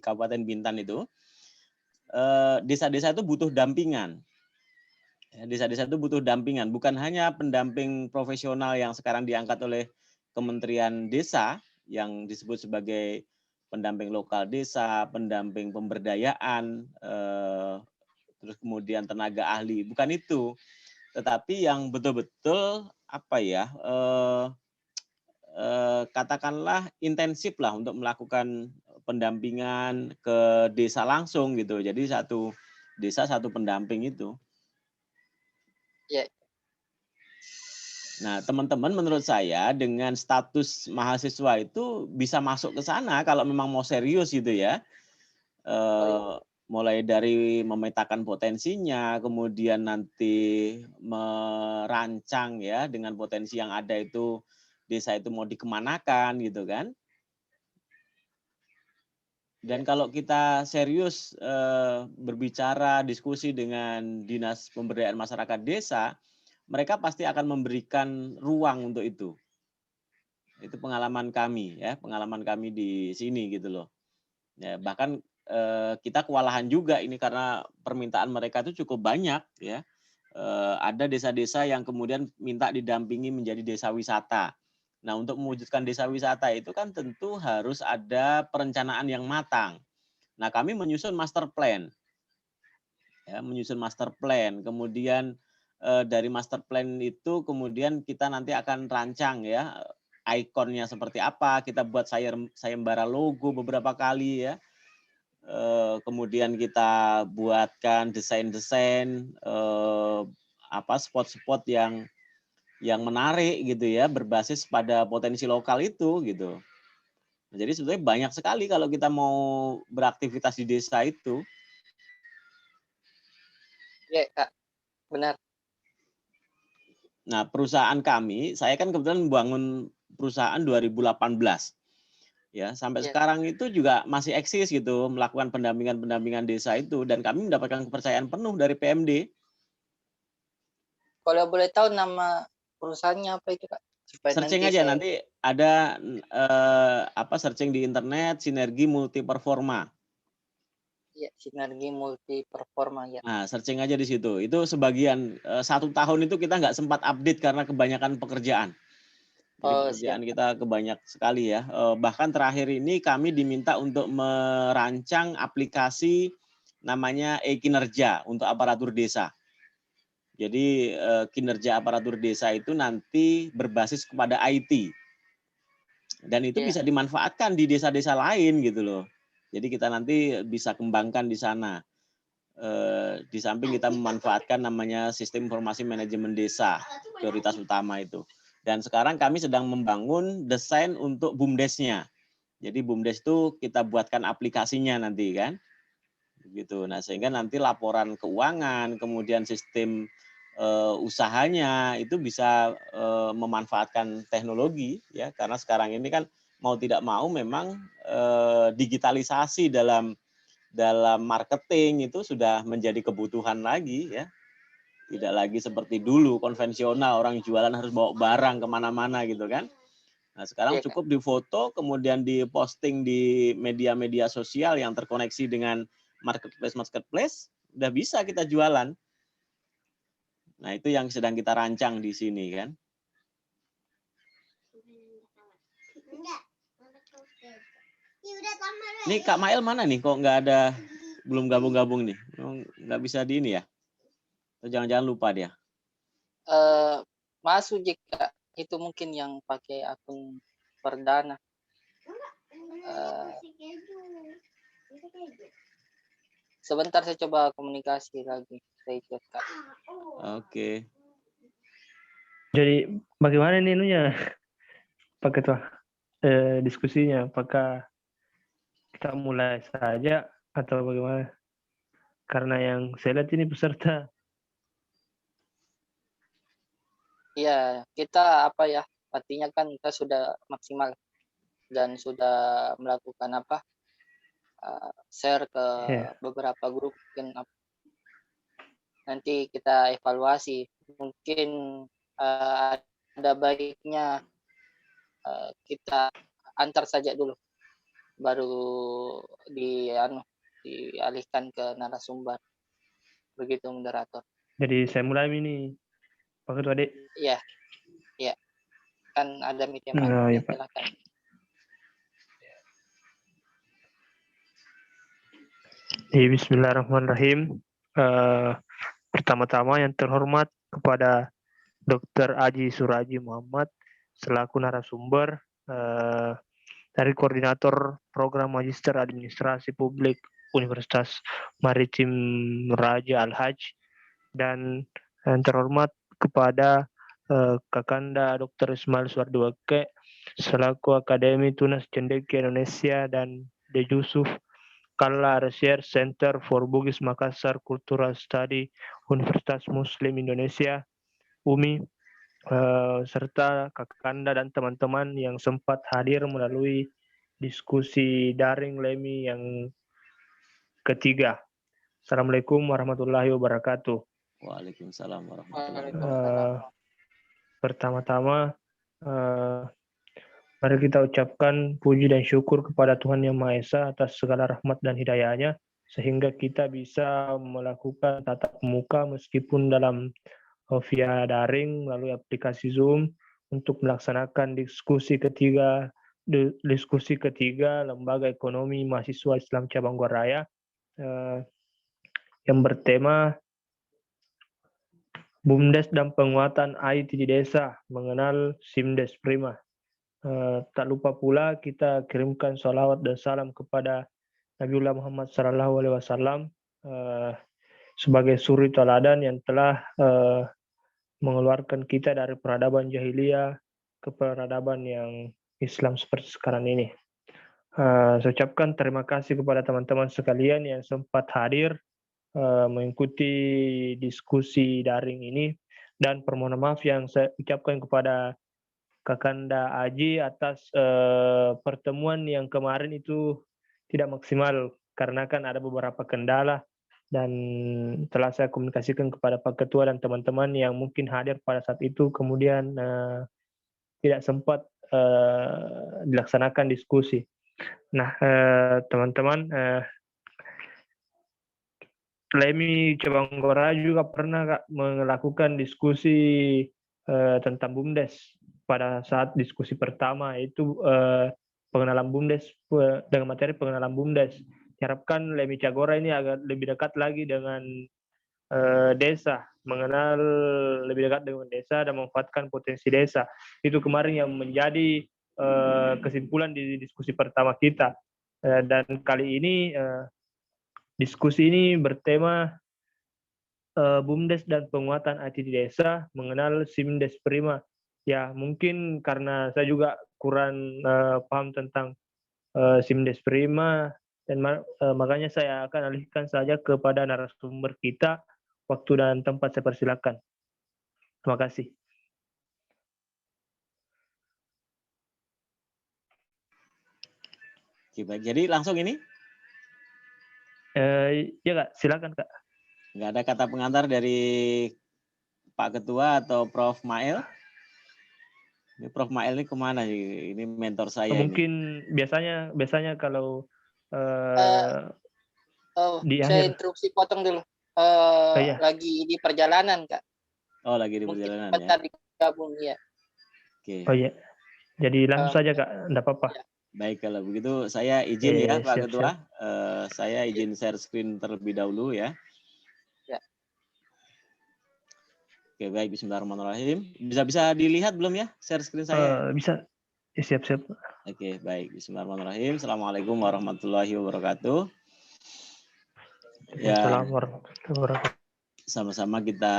Kabupaten Bintan itu, desa-desa itu butuh dampingan. Desa-desa itu butuh dampingan, bukan hanya pendamping profesional yang sekarang diangkat oleh Kementerian Desa yang disebut sebagai pendamping lokal desa, pendamping pemberdayaan, terus kemudian tenaga ahli, bukan itu. Tetapi yang betul-betul katakanlah intensif lah untuk melakukan pendampingan ke desa langsung gitu. Jadi satu desa satu pendamping itu. Ya. Nah, teman-teman menurut saya dengan status mahasiswa itu bisa masuk ke sana kalau memang mau serius gitu ya. Mulai dari memetakan potensinya, kemudian nanti merancang ya dengan potensi yang ada itu desa itu mau dikemanakan gitu kan. Dan kalau kita serius berbicara, diskusi dengan Dinas Pemberdayaan Masyarakat Desa, mereka pasti akan memberikan ruang untuk itu. Itu pengalaman kami ya, pengalaman kami di sini gitu loh. Ya, bahkan kita kewalahan juga ini karena permintaan mereka itu cukup banyak ya. Ada desa-desa yang kemudian minta didampingi menjadi desa wisata. Nah, untuk mewujudkan desa wisata itu kan tentu harus ada perencanaan yang matang. Nah, kami menyusun master plan. Ya, menyusun master plan. Kemudian dari master plan itu kemudian kita nanti akan rancang ya ikonnya seperti apa, kita buat sayembara logo beberapa kali ya. Kemudian kita buatkan desain-desain spot-spot yang menarik gitu ya, berbasis pada potensi lokal itu gitu. Jadi sebetulnya banyak sekali kalau kita mau beraktivitas di desa itu. Ya, Kak. Benar. Nah, perusahaan kami, saya kan kebetulan membangun perusahaan 2018. Ya, sampai sekarang itu juga masih eksis gitu, melakukan pendampingan desa itu dan kami mendapatkan kepercayaan penuh dari PMD. Kalau boleh tahu nama perusahaannya apa itu, Kak? Supaya Searching nanti aja saya nanti ada searching di internet Sinergi Multi Performa. ya, Sinergi Multi Performa ya. Nah, searching aja di situ. Itu sebagian 1 tahun itu kita nggak sempat update karena kebanyakan pekerjaan. Jadi Siap, pekerjaan Kak. kita kebanyak sekali ya. Bahkan terakhir ini kami diminta untuk merancang aplikasi namanya e-kinerja untuk aparatur desa. Jadi kinerja aparatur desa itu nanti berbasis kepada IT. Dan itu bisa dimanfaatkan di desa-desa lain gitu loh. Jadi kita nanti bisa kembangkan di sana. Di samping kita memanfaatkan namanya sistem informasi manajemen desa, prioritas utama itu. Dan sekarang kami sedang membangun desain untuk BUMDes-nya. Jadi BUMDes itu kita buatkan aplikasinya nanti kan. Gitu. Nah, sehingga nanti laporan keuangan, kemudian sistem usahanya itu bisa memanfaatkan teknologi ya, karena sekarang ini kan mau tidak mau memang digitalisasi dalam marketing itu sudah menjadi kebutuhan lagi ya. Tidak lagi seperti dulu konvensional orang jualan harus bawa barang kemana-mana gitu kan. Nah, sekarang cukup difoto kemudian diposting di media-media sosial yang terkoneksi dengan marketplace, udah bisa kita jualan. Nah, itu yang sedang kita rancang di sini kan. Ini Kak Mael mana nih? Kok nggak ada, belum gabung-gabung nih? Nggak bisa di ini ya? Atau jangan-jangan lupa dia? Masuk jika itu mungkin yang pakai akun perdana. Sebentar saya coba komunikasi lagi. Saya chat, Kak. Oke. Jadi bagaimana nih inunya Pak Ketua diskusinya? Apakah kita mulai saja atau bagaimana? Karena yang saya lihat ini peserta. Iya, kita artinya kan kita sudah maksimal dan sudah melakukan share ke beberapa grup, mungkin nanti kita evaluasi. Mungkin ada baiknya kita antar saja dulu baru dialihkan ke narasumber. Begitu moderator. Jadi saya mulai ini, Pak Ketua Dek. Iya, iya. Kan ada media Oh, iya, Pak. silakan. Bismillahirrahmanirrahim. Pertama-tama yang terhormat kepada Dr. Aji Suraji Muhammad selaku narasumber dari Koordinator Program Magister Administrasi Publik Universitas Maritim Raja Al-Haj, dan yang terhormat kepada Kakanda Dr. Ismail Suardiwake selaku Akademi Tunas Cendekia Indonesia dan De Yusuf Kalla Research Center for Bugis Makassar Cultural Study Universitas Muslim Indonesia UMI, serta Kakanda dan teman-teman yang sempat hadir melalui diskusi daring LEMI yang ketiga. Assalamualaikum warahmatullahi wabarakatuh. Waalaikumsalam warahmatullahi Waalaikumsalam. Pertama-tama, mari kita ucapkan puji dan syukur kepada Tuhan Yang Maha Esa atas segala rahmat dan hidayah-Nya, sehingga kita bisa melakukan tatap muka meskipun dalam via daring melalui aplikasi Zoom untuk melaksanakan diskusi ketiga Lembaga Ekonomi Mahasiswa Islam Cabang Gua Raya yang bertema BUMDes dan Penguatan IT di Desa, mengenal SIMDes Prima. Tak lupa pula kita kirimkan salawat dan salam kepada Nabiullah Muhammad SAW sebagai suri teladan yang telah mengeluarkan kita dari peradaban jahiliyah ke peradaban yang Islam seperti sekarang ini. Saya ucapkan terima kasih kepada teman-teman sekalian yang sempat hadir mengikuti diskusi daring ini, dan permohonan maaf yang saya ucapkan kepada Kakanda Aji atas pertemuan yang kemarin itu tidak maksimal karena kan ada beberapa kendala, dan telah saya komunikasikan kepada Pak Ketua dan teman-teman yang mungkin hadir pada saat itu, kemudian tidak sempat dilaksanakan diskusi. Nah, teman-teman, LEMI Cabang Gua Raya juga pernah Kak melakukan diskusi tentang BUMDes. Pada saat diskusi pertama itu pengenalan BUMDes dengan materi pengenalan BUMDes. Diharapkan LEMI Cagora ini agak lebih dekat lagi dengan desa, mengenal lebih dekat dengan desa dan memanfaatkan potensi desa. Itu kemarin yang menjadi kesimpulan di diskusi pertama kita. Dan kali ini diskusi ini bertema BUMDes dan Penguatan IT di Desa, mengenal SIMDes Prima. Ya, mungkin karena saya juga kurang paham tentang SIMDes Prima, dan makanya saya akan alihkan saja kepada narasumber kita. Waktu dan tempat saya persilakan. Terima kasih. Oke, baik. Jadi langsung ini? Ya Kak, silakan Kak. Nggak ada kata pengantar dari Pak Ketua atau Prof. Mail? Ini Prof. Mail ini kemana? Ini mentor saya. Mungkin ini. biasanya kalau di saya akhir. instruksi potong dulu. Iya. Lagi di perjalanan, Kak. Oh, lagi di Mungkin perjalanan ya. ya. Digabung ya. Oke. Oh iya. Jadi langsung saja Kak, enggak apa-apa. Ya. Baik, kalau begitu saya izin ya Pak Ketua. Saya izin share screen terlebih dahulu ya. Ya. Oke, baik. Bismillahirrahmanirrahim. Bisa dilihat belum ya share screen saya? Bisa. Ya, siap-siap. Oke, baik. Bismillahirrahmanirrahim. Assalamualaikum warahmatullahi wabarakatuh. Ya, Assalamualaikum warahmatullahi wabarakatuh. Sama-sama kita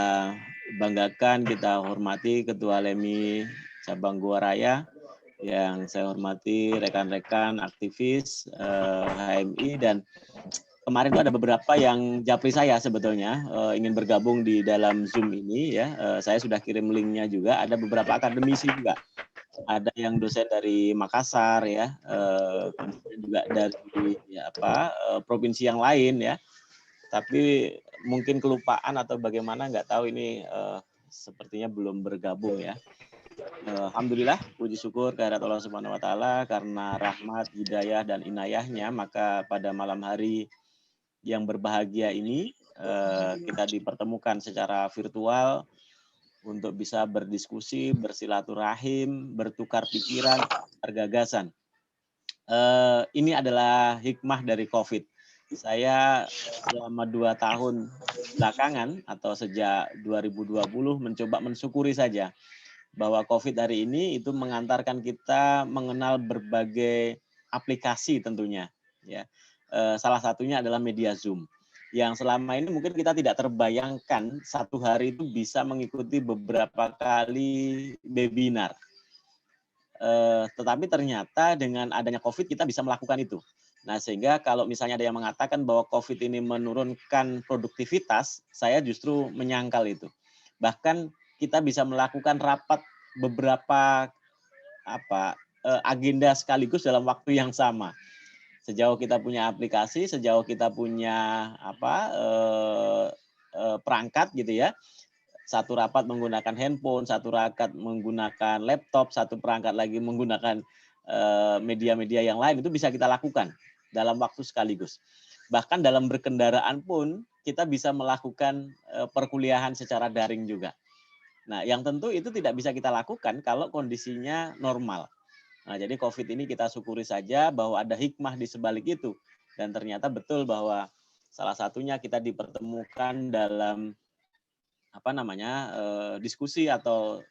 banggakan, kita hormati Ketua LEMI Cabang Gua Raya, yang saya hormati rekan-rekan aktivis HMI, dan kemarin itu ada beberapa yang japri saya sebetulnya ingin bergabung di dalam Zoom ini ya. Saya sudah kirim linknya juga. Ada beberapa akademisi juga. Ada yang dosen dari Makassar ya, kemudian juga dari provinsi yang lain ya. Tapi mungkin kelupaan atau bagaimana nggak tahu, ini sepertinya belum bergabung ya. Alhamdulillah, puji syukur kehadirat Allah Subhanahu wa taala karena rahmat, hidayah dan inayahnya, maka pada malam hari yang berbahagia ini kita dipertemukan secara virtual untuk bisa berdiskusi, bersilaturahim, bertukar pikiran, bergagasan. Ini adalah hikmah dari COVID. Saya selama 2 tahun belakangan atau sejak 2020 mencoba mensyukuri saja bahwa COVID hari ini itu mengantarkan kita mengenal berbagai aplikasi tentunya, ya. Salah satunya adalah media Zoom, yang selama ini mungkin kita tidak terbayangkan satu hari itu bisa mengikuti beberapa kali webinar. Tetapi ternyata dengan adanya COVID kita bisa melakukan itu. Nah, sehingga kalau misalnya ada yang mengatakan bahwa COVID ini menurunkan produktivitas, saya justru menyangkal itu. Bahkan kita bisa melakukan rapat beberapa agenda sekaligus dalam waktu yang sama. Sejauh kita punya aplikasi, sejauh kita punya perangkat gitu ya. Satu rapat menggunakan handphone, satu rapat menggunakan laptop, satu perangkat lagi menggunakan media-media yang lain, itu bisa kita lakukan dalam waktu sekaligus. Bahkan dalam berkendaraan pun kita bisa melakukan perkuliahan secara daring juga. Nah, yang tentu itu tidak bisa kita lakukan kalau kondisinya normal. Nah, jadi COVID ini kita syukuri saja bahwa ada hikmah di sebalik itu. Dan ternyata betul bahwa salah satunya kita dipertemukan dalam diskusi atau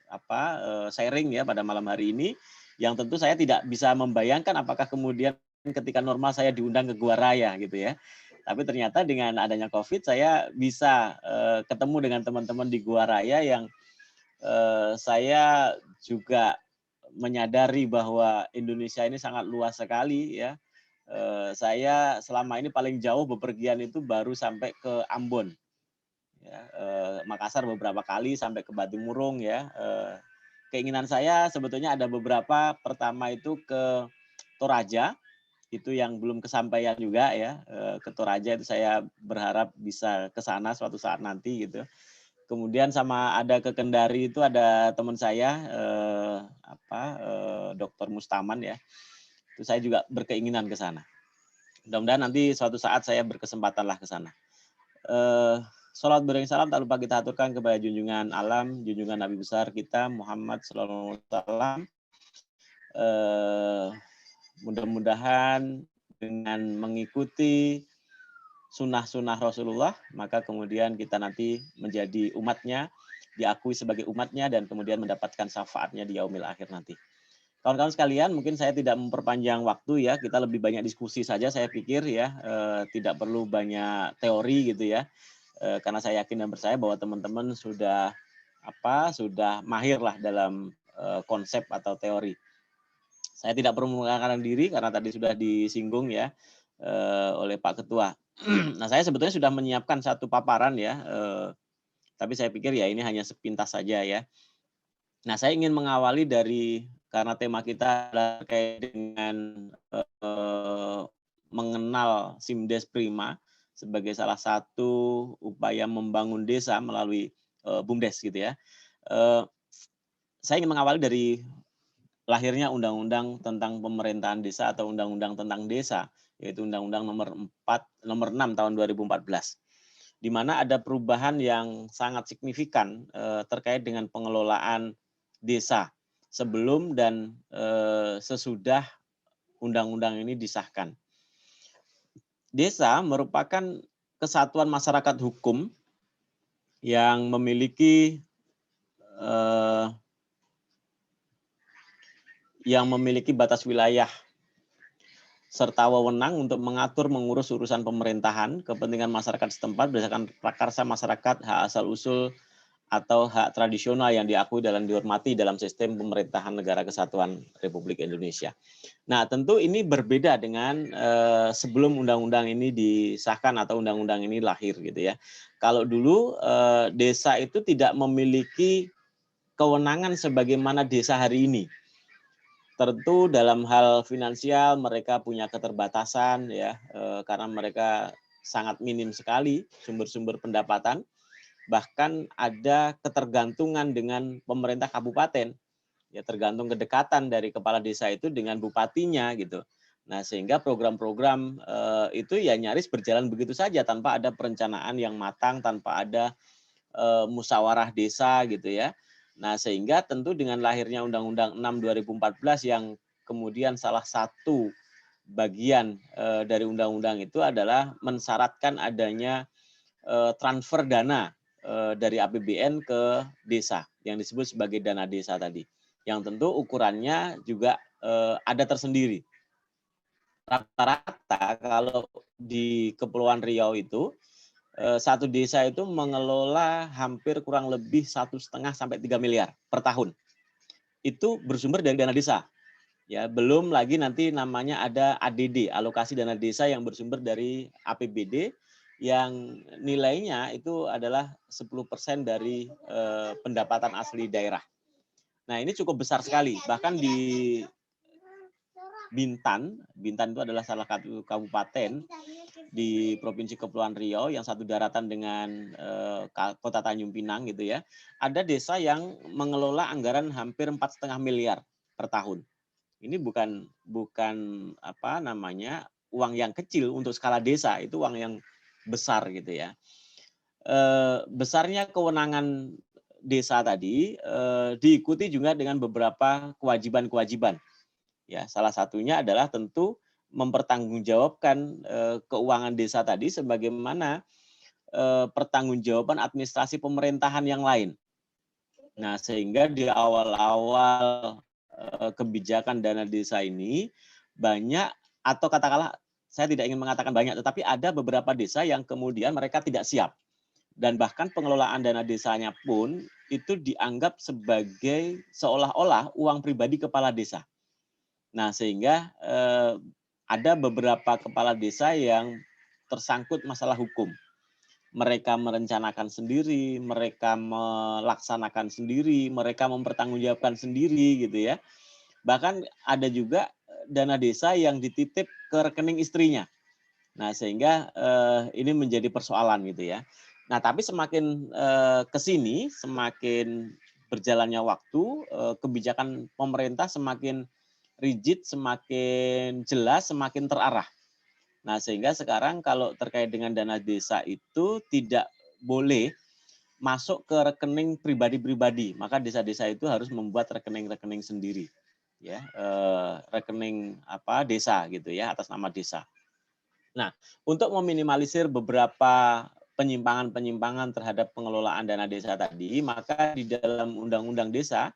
sharing ya pada malam hari ini, yang tentu saya tidak bisa membayangkan apakah kemudian ketika normal saya diundang ke Gua Raya gitu ya. Tapi ternyata dengan adanya COVID saya bisa ketemu dengan teman-teman di Gua Raya yang saya juga menyadari bahwa Indonesia ini sangat luas sekali ya. Saya selama ini paling jauh bepergian itu baru sampai ke Ambon. Ya, Makassar beberapa kali sampai ke Batimurung ya. Keinginan saya sebetulnya ada beberapa. Pertama itu ke Toraja, itu yang belum kesampaian juga ya. Ke Toraja itu saya berharap bisa ke sana suatu saat nanti gitu. Kemudian sama ada ke Kendari itu ada teman saya Dr. Mustaman ya. Itu saya juga berkeinginan ke sana. Mudah-mudahan nanti suatu saat saya berkesempatanlah ke sana. Salat beriring salam tak lupa kita aturkan kepada junjungan alam, junjungan Nabi besar kita Muhammad sallallahu alaihi wasallam. Mudah-mudahan dengan mengikuti sunnah-sunnah Rasulullah, maka kemudian kita nanti menjadi umatnya, diakui sebagai umatnya, dan kemudian mendapatkan syafaatnya di yaumil akhir nanti. Kawan-kawan sekalian, mungkin saya tidak memperpanjang waktu ya, kita lebih banyak diskusi saja saya pikir ya, tidak perlu banyak teori gitu ya. Karena saya yakin dan percaya bahwa teman-teman sudah mahir lah dalam konsep atau teori. Saya tidak perlu mengenalkan diri karena tadi sudah disinggung ya oleh Pak Ketua. Nah, saya sebetulnya sudah menyiapkan satu paparan ya, tapi saya pikir ya ini hanya sepintas saja ya. Nah, saya ingin mengawali dari karena tema kita adalah terkait dengan mengenal Simdes Prima sebagai salah satu upaya membangun desa melalui BUMDes gitu ya. Saya ingin mengawali dari lahirnya Undang-Undang tentang Pemerintahan Desa atau Undang-Undang tentang Desa, yaitu Undang-Undang nomor 6 tahun 2014. Di mana ada perubahan yang sangat signifikan terkait dengan pengelolaan desa sebelum dan sesudah undang-undang ini disahkan. Desa merupakan kesatuan masyarakat hukum yang memiliki batas wilayah serta wewenang untuk mengatur mengurus urusan pemerintahan, kepentingan masyarakat setempat berdasarkan prakarsa masyarakat, hak asal-usul atau hak tradisional yang diakui dan dihormati dalam sistem pemerintahan negara kesatuan Republik Indonesia. Nah, tentu ini berbeda dengan sebelum undang-undang ini disahkan atau undang-undang ini lahir gitu ya. Kalau dulu desa itu tidak memiliki kewenangan sebagaimana desa hari ini. Tentu dalam hal finansial mereka punya keterbatasan ya, karena mereka sangat minim sekali sumber-sumber pendapatan. Bahkan ada ketergantungan dengan pemerintah kabupaten Ya tergantung kedekatan dari kepala desa itu dengan bupatinya gitu. Nah, sehingga program-program itu ya nyaris berjalan begitu saja tanpa ada perencanaan yang matang, tanpa ada musyawarah desa gitu ya. Nah, sehingga tentu dengan lahirnya Undang-Undang 6 2014 yang kemudian salah satu bagian dari undang-undang itu adalah mensyaratkan adanya transfer dana dari APBN ke desa yang disebut sebagai dana desa tadi. Yang tentu ukurannya juga ada tersendiri. Rata-rata kalau di Kepulauan Riau itu satu desa itu mengelola hampir kurang lebih 1,5 sampai 3 miliar per tahun. Itu bersumber dari dana desa. Ya, belum lagi nanti namanya ada ADD, alokasi dana desa yang bersumber dari APBD yang nilainya itu adalah 10% dari pendapatan asli daerah. Nah, ini cukup besar sekali. Bahkan di Bintan itu adalah salah satu kabupaten di Provinsi Kepulauan Riau yang satu daratan dengan Kota Tanjung Pinang gitu ya. Ada desa yang mengelola anggaran hampir 4,5 miliar per tahun. Ini bukan apa namanya uang yang kecil untuk skala desa, itu uang yang besar gitu ya. Besarnya kewenangan desa tadi diikuti juga dengan beberapa kewajiban-kewajiban. Ya, salah satunya adalah tentu mempertanggungjawabkan keuangan desa tadi sebagaimana pertanggungjawaban administrasi pemerintahan yang lain. Nah, sehingga di awal-awal kebijakan dana desa ini banyak, atau katakanlah saya tidak ingin mengatakan banyak, tetapi ada beberapa desa yang kemudian mereka tidak siap. Dan bahkan pengelolaan dana desanya pun itu dianggap sebagai seolah-olah uang pribadi kepala desa. Nah, sehingga ada beberapa kepala desa yang tersangkut masalah hukum. Mereka merencanakan sendiri, mereka melaksanakan sendiri, mereka mempertanggungjawabkan sendiri gitu ya. Bahkan ada juga dana desa yang dititip ke rekening istrinya. Nah, sehingga ini menjadi persoalan gitu ya. Nah, tapi semakin ke sini, semakin berjalannya waktu, kebijakan pemerintah semakin rigid, semakin jelas, semakin terarah. Nah, sehingga sekarang kalau terkait dengan dana desa itu tidak boleh masuk ke rekening pribadi-pribadi, maka desa-desa itu harus membuat rekening-rekening sendiri, ya, rekening apa desa gitu ya, atas nama desa. Nah, untuk meminimalisir beberapa penyimpangan-penyimpangan terhadap pengelolaan dana desa tadi, maka di dalam Undang-Undang Desa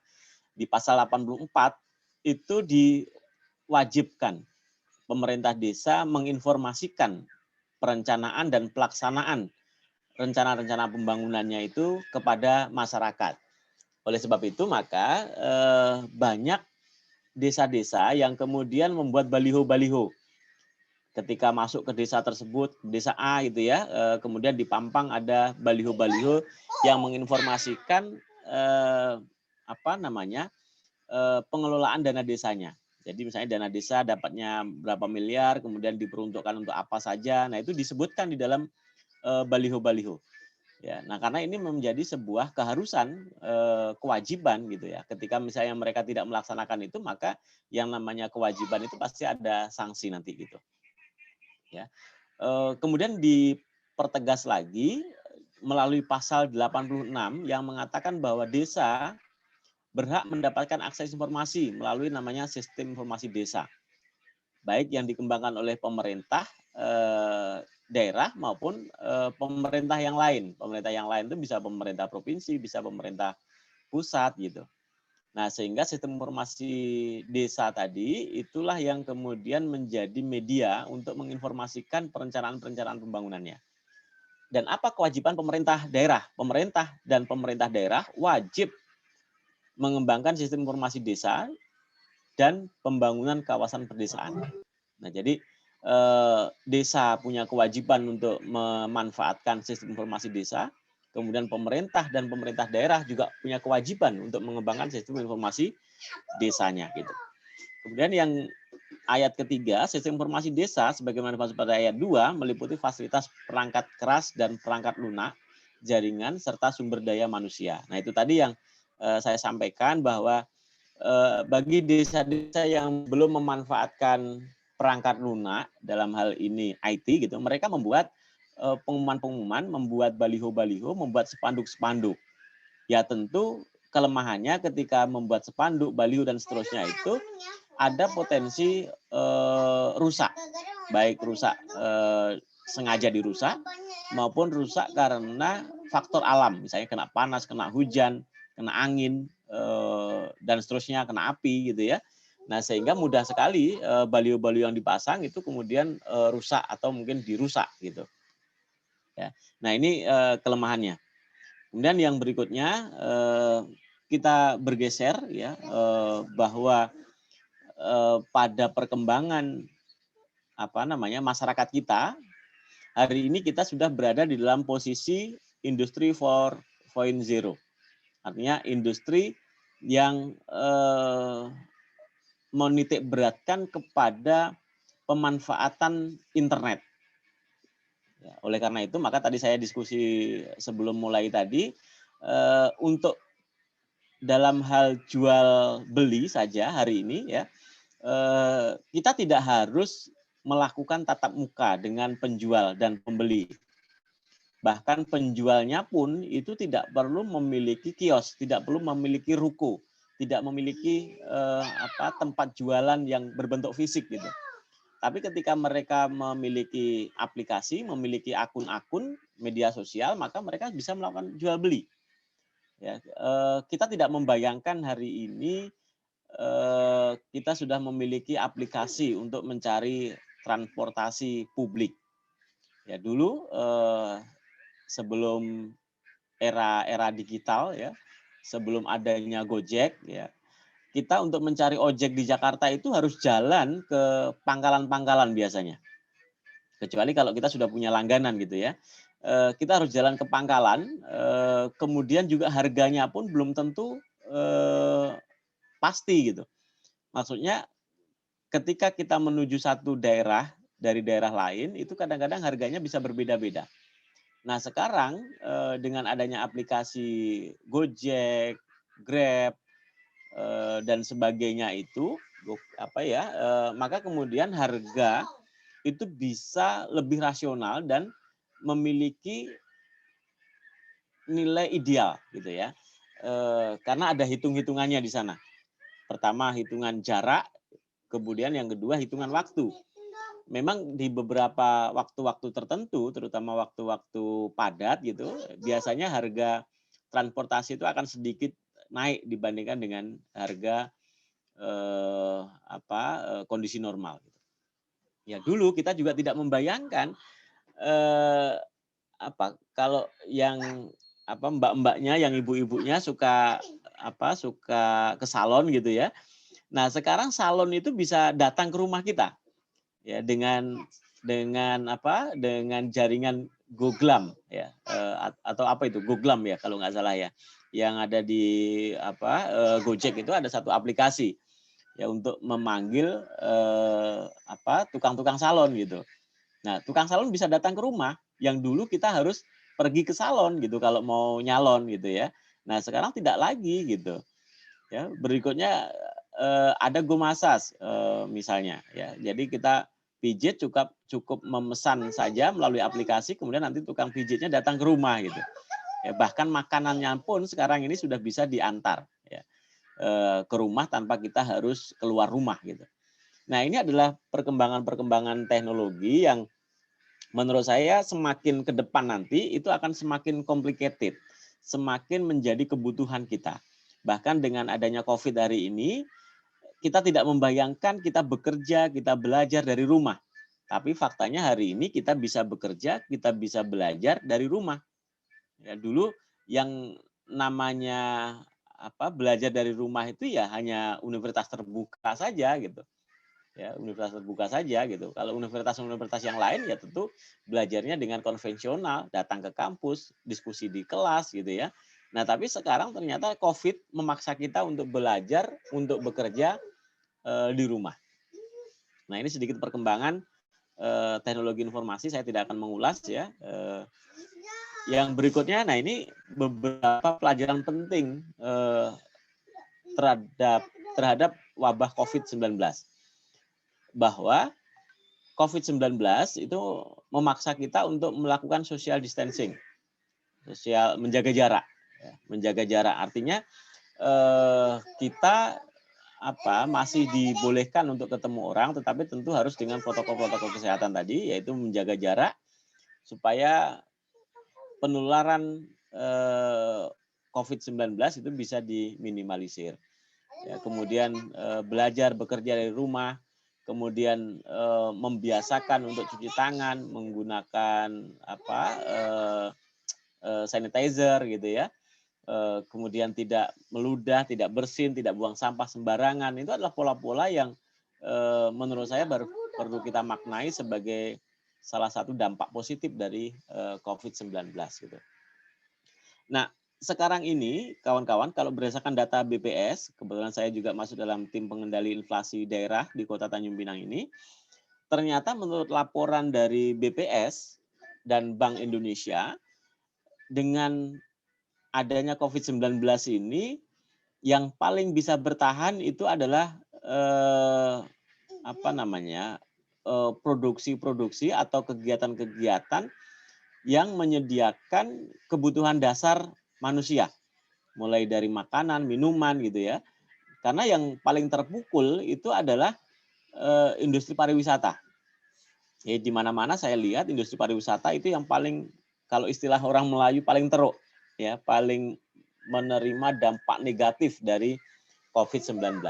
di pasal 84 itu diwajibkan pemerintah desa menginformasikan perencanaan dan pelaksanaan rencana-rencana pembangunannya itu kepada masyarakat. Oleh sebab itu maka banyak desa-desa yang kemudian membuat baliho-baliho. Ketika masuk ke desa tersebut, desa A gitu ya, kemudian di Pampang ada baliho-baliho yang menginformasikan apa namanya pengelolaan dana desanya. Jadi misalnya dana desa dapatnya berapa miliar, kemudian diperuntukkan untuk apa saja. Nah, itu disebutkan di dalam baliho-baliho. Ya, nah karena ini menjadi sebuah keharusan, kewajiban gitu ya. Ketika misalnya mereka tidak melaksanakan itu, maka yang namanya kewajiban itu pasti ada sanksi nanti gitu. Ya. Kemudian dipertegas lagi melalui pasal 86 yang mengatakan bahwa desa berhak mendapatkan akses informasi melalui namanya sistem informasi desa, baik yang dikembangkan oleh pemerintah daerah maupun pemerintah yang lain. Pemerintah yang lain itu bisa pemerintah provinsi, bisa pemerintah pusat gitu. Nah, sehingga sistem informasi desa tadi itulah yang kemudian menjadi media untuk menginformasikan perencanaan-perencanaan pembangunannya. Dan apa kewajiban pemerintah daerah? Pemerintah dan pemerintah daerah wajib mengembangkan sistem informasi desa dan pembangunan kawasan perdesaan. Nah, jadi desa punya kewajiban untuk memanfaatkan sistem informasi desa, kemudian pemerintah dan pemerintah daerah juga punya kewajiban untuk mengembangkan sistem informasi desanya gitu. Kemudian yang ayat ketiga, sistem informasi desa sebagaimana dimaksud pada ayat 2 meliputi fasilitas perangkat keras dan perangkat lunak, jaringan serta sumber daya manusia. Nah, itu tadi yang saya sampaikan bahwa bagi desa-desa yang belum memanfaatkan perangkat lunak dalam hal ini IT gitu, mereka membuat pengumuman-pengumuman, membuat baliho-baliho, membuat spanduk-spanduk. Ya tentu kelemahannya ketika membuat spanduk, baliho dan seterusnya itu ada potensi rusak, baik rusak sengaja dirusak maupun rusak karena faktor alam, misalnya kena panas, kena hujan, kena angin dan seterusnya, kena api gitu ya. Nah sehingga mudah sekali baliho-baliho yang dipasang itu kemudian rusak atau mungkin dirusak gitu. Ya. Nah ini kelemahannya. Kemudian yang berikutnya kita bergeser ya bahwa pada perkembangan masyarakat kita hari ini kita sudah berada di dalam posisi industri 4.0, artinya industri yang menitik beratkan kepada pemanfaatan internet. Ya, oleh karena itu maka tadi saya diskusi sebelum mulai tadi untuk dalam hal jual beli saja hari ini ya kita tidak harus melakukan tatap muka dengan penjual dan pembeli. Bahkan penjualnya pun itu tidak perlu memiliki kios, tidak perlu memiliki ruko, tidak memiliki tempat jualan yang berbentuk fisik gitu. Tapi ketika mereka memiliki aplikasi, memiliki akun-akun media sosial, maka mereka bisa melakukan jual beli. Ya, kita tidak membayangkan hari ini kita sudah memiliki aplikasi untuk mencari transportasi publik. Ya dulu sebelum era digital ya, sebelum adanya Gojek ya, kita untuk mencari ojek di Jakarta itu harus jalan ke pangkalan-pangkalan biasanya. Kecuali kalau kita sudah punya langganan gitu ya. Kita harus jalan ke pangkalan, kemudian juga harganya pun belum tentu pasti gitu. Maksudnya ketika kita menuju satu daerah dari daerah lain, itu kadang-kadang harganya bisa berbeda-beda. Nah sekarang dengan adanya aplikasi Gojek, Grab, dan sebagainya itu maka kemudian harga itu bisa lebih rasional dan memiliki nilai ideal gitu ya, karena ada hitung-hitungannya di sana. Pertama hitungan jarak, kemudian yang kedua hitungan waktu. Memang di beberapa waktu-waktu tertentu, terutama waktu-waktu padat gitu, biasanya harga transportasi itu akan sedikit naik dibandingkan dengan harga kondisi normal. Ya dulu kita juga tidak membayangkan kalau yang mbak-mbaknya, yang ibu-ibunya suka ke salon gitu ya. Nah sekarang salon itu bisa datang ke rumah kita ya dengan jaringan Goglam ya atau Goglam ya kalau nggak salah ya, yang ada di Gojek itu ada satu aplikasi ya untuk memanggil tukang-tukang salon gitu. Nah tukang salon bisa datang ke rumah yang dulu kita harus pergi ke salon gitu kalau mau nyalon gitu ya. Nah sekarang tidak lagi gitu ya. Berikutnya ada Go Massage misalnya ya. Jadi kita pijit cukup memesan saja melalui aplikasi, kemudian nanti tukang pijitnya datang ke rumah gitu. Ya, bahkan makanannya pun sekarang ini sudah bisa diantar ya, ke rumah tanpa kita harus keluar rumah gitu. Nah ini adalah perkembangan-perkembangan teknologi yang menurut saya semakin ke depan nanti itu akan semakin complicated, semakin menjadi kebutuhan kita. Bahkan dengan adanya COVID hari ini, kita tidak membayangkan kita bekerja, kita belajar dari rumah. Tapi faktanya hari ini kita bisa bekerja, kita bisa belajar dari rumah. Ya, dulu yang namanya belajar dari rumah itu ya hanya universitas terbuka saja gitu. Ya, universitas terbuka saja gitu. Kalau universitas-universitas yang lain ya tentu belajarnya dengan konvensional, datang ke kampus, diskusi di kelas gitu ya. Nah, tapi sekarang ternyata COVID memaksa kita untuk belajar, untuk bekerja di rumah. Nah, ini sedikit perkembangan teknologi informasi, saya tidak akan mengulas ya. Yang berikutnya, nah ini beberapa pelajaran penting terhadap terhadap wabah COVID-19. Bahwa COVID-19 itu memaksa kita untuk melakukan social distancing, menjaga jarak. Menjaga jarak artinya kita masih dibolehkan untuk ketemu orang, tetapi tentu harus dengan protokol-protokol kesehatan tadi, yaitu menjaga jarak supaya penularan COVID-19 itu bisa diminimalisir. Ya, kemudian belajar bekerja dari rumah, kemudian membiasakan untuk cuci tangan, menggunakan sanitizer gitu ya. Kemudian tidak meludah, tidak bersin, tidak buang sampah sembarangan. Itu adalah pola-pola yang menurut saya perlu kita maknai sebagai salah satu dampak positif dari COVID-19 gitu. Nah, sekarang ini kawan-kawan kalau berdasarkan data BPS, kebetulan saya juga masuk dalam tim pengendali inflasi daerah di Kota Tanjung Pinang ini, ternyata menurut laporan dari BPS dan Bank Indonesia, dengan adanya COVID-19 ini, yang paling bisa bertahan itu adalah produksi-produksi atau kegiatan-kegiatan yang menyediakan kebutuhan dasar manusia, mulai dari makanan, minuman gitu ya. Karena yang paling terpukul itu adalah industri pariwisata. Ya, di mana-mana saya lihat industri pariwisata itu yang paling, kalau istilah orang Melayu, paling teruk. Ya, paling menerima dampak negatif dari COVID-19.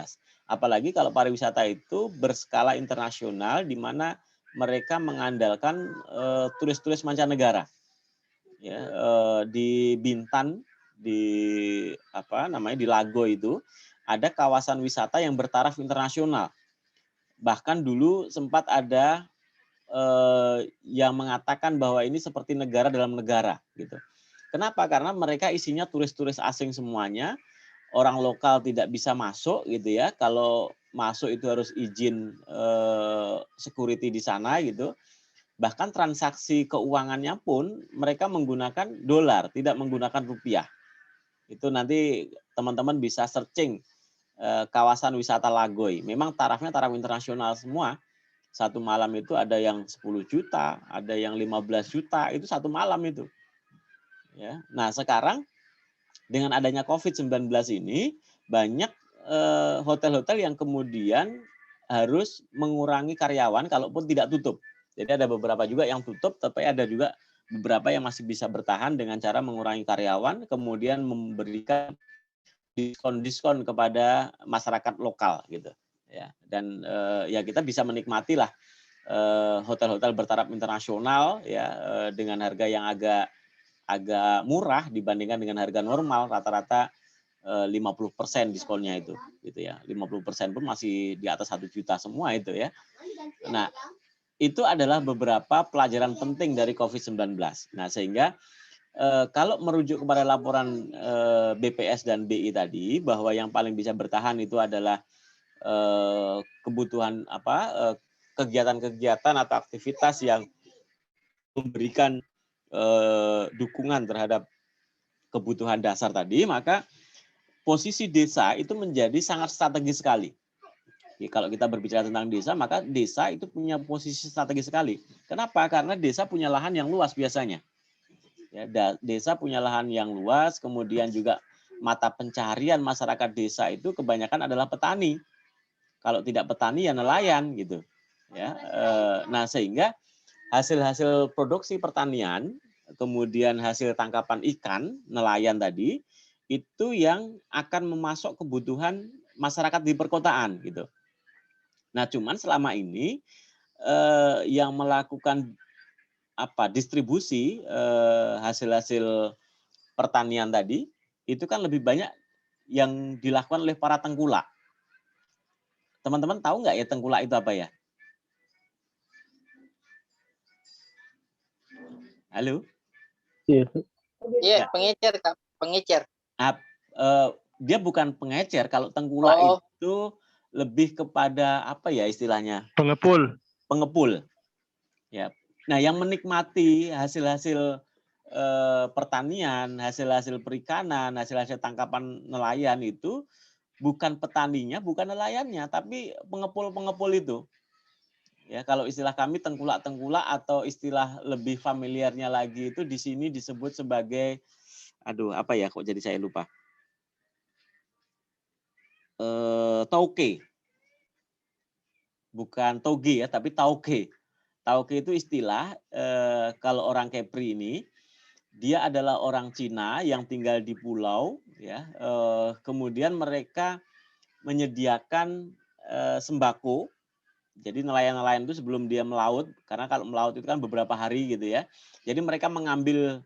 Apalagi kalau pariwisata itu berskala internasional, di mana mereka mengandalkan turis-turis mancanegara. Ya, di Bintan, di di Lago itu ada kawasan wisata yang bertaraf internasional. Bahkan dulu sempat ada yang mengatakan bahwa ini seperti negara dalam negara gitu. Kenapa? Karena mereka isinya turis-turis asing semuanya, orang lokal tidak bisa masuk gitu ya. Kalau masuk itu harus izin security di sana gitu. Bahkan transaksi keuangannya pun mereka menggunakan dolar, tidak menggunakan rupiah. Itu nanti teman-teman bisa searching kawasan wisata Lagoy. Memang tarafnya taraf internasional semua. Satu malam itu ada yang 10 juta, ada yang 15 juta, itu satu malam itu. Ya. Nah, sekarang dengan adanya COVID-19 ini, banyak hotel-hotel yang kemudian harus mengurangi karyawan kalaupun tidak tutup. Jadi ada beberapa juga yang tutup, tapi ada juga beberapa yang masih bisa bertahan dengan cara mengurangi karyawan, kemudian memberikan diskon-diskon kepada masyarakat lokal gitu. Ya. Dan ya kita bisa menikmati lah hotel-hotel bertaraf internasional ya dengan harga yang agak murah dibandingkan dengan harga normal, rata-rata 50% diskonnya itu gitu ya. 50% pun masih di atas 1 juta semua itu ya. Nah, itu adalah beberapa pelajaran penting dari COVID-19. Nah, sehingga kalau merujuk kepada laporan BPS dan BI tadi, bahwa yang paling bisa bertahan itu adalah kebutuhan kegiatan-kegiatan atau aktivitas yang memberikan dukungan terhadap kebutuhan dasar tadi, maka posisi desa itu menjadi sangat strategis sekali. Ya, kalau kita berbicara tentang desa, maka desa itu punya posisi strategis sekali. Kenapa? Karena desa punya lahan yang luas biasanya. Ya, desa punya lahan yang luas, kemudian juga mata pencaharian masyarakat desa itu kebanyakan adalah petani. Kalau tidak petani ya nelayan gitu. Ya, nah sehingga hasil-hasil produksi pertanian, kemudian hasil tangkapan ikan, nelayan tadi, itu yang akan memasok kebutuhan masyarakat di perkotaan gitu. Nah, cuman selama ini yang melakukan distribusi hasil-hasil pertanian tadi, itu kan lebih banyak yang dilakukan oleh para tengkulak. Teman-teman tahu nggak ya tengkulak itu apa ya? Halo? Iya. Iya, pengecer, Kak. Pengecer. Dia bukan pengecer. Kalau tengkulak itu lebih kepada apa ya istilahnya? Pengepul. Pengepul. Ya. Nah, yang menikmati hasil-hasil pertanian, hasil-hasil perikanan, hasil-hasil tangkapan nelayan itu bukan petaninya, bukan nelayannya, tapi pengepul-pengepul itu. Ya, kalau istilah kami tengkulak-tengkulak atau istilah lebih familiarnya lagi itu di sini disebut sebagai, aduh apa ya kok jadi saya lupa. Tauke. Bukan toge ya, tapi tauke. Tauke itu istilah kalau orang Kepri ini dia adalah orang Cina yang tinggal di pulau ya. Kemudian mereka menyediakan sembako. Jadi nelayan-nelayan itu sebelum dia melaut, karena kalau melaut itu kan beberapa hari gitu ya. Jadi mereka mengambil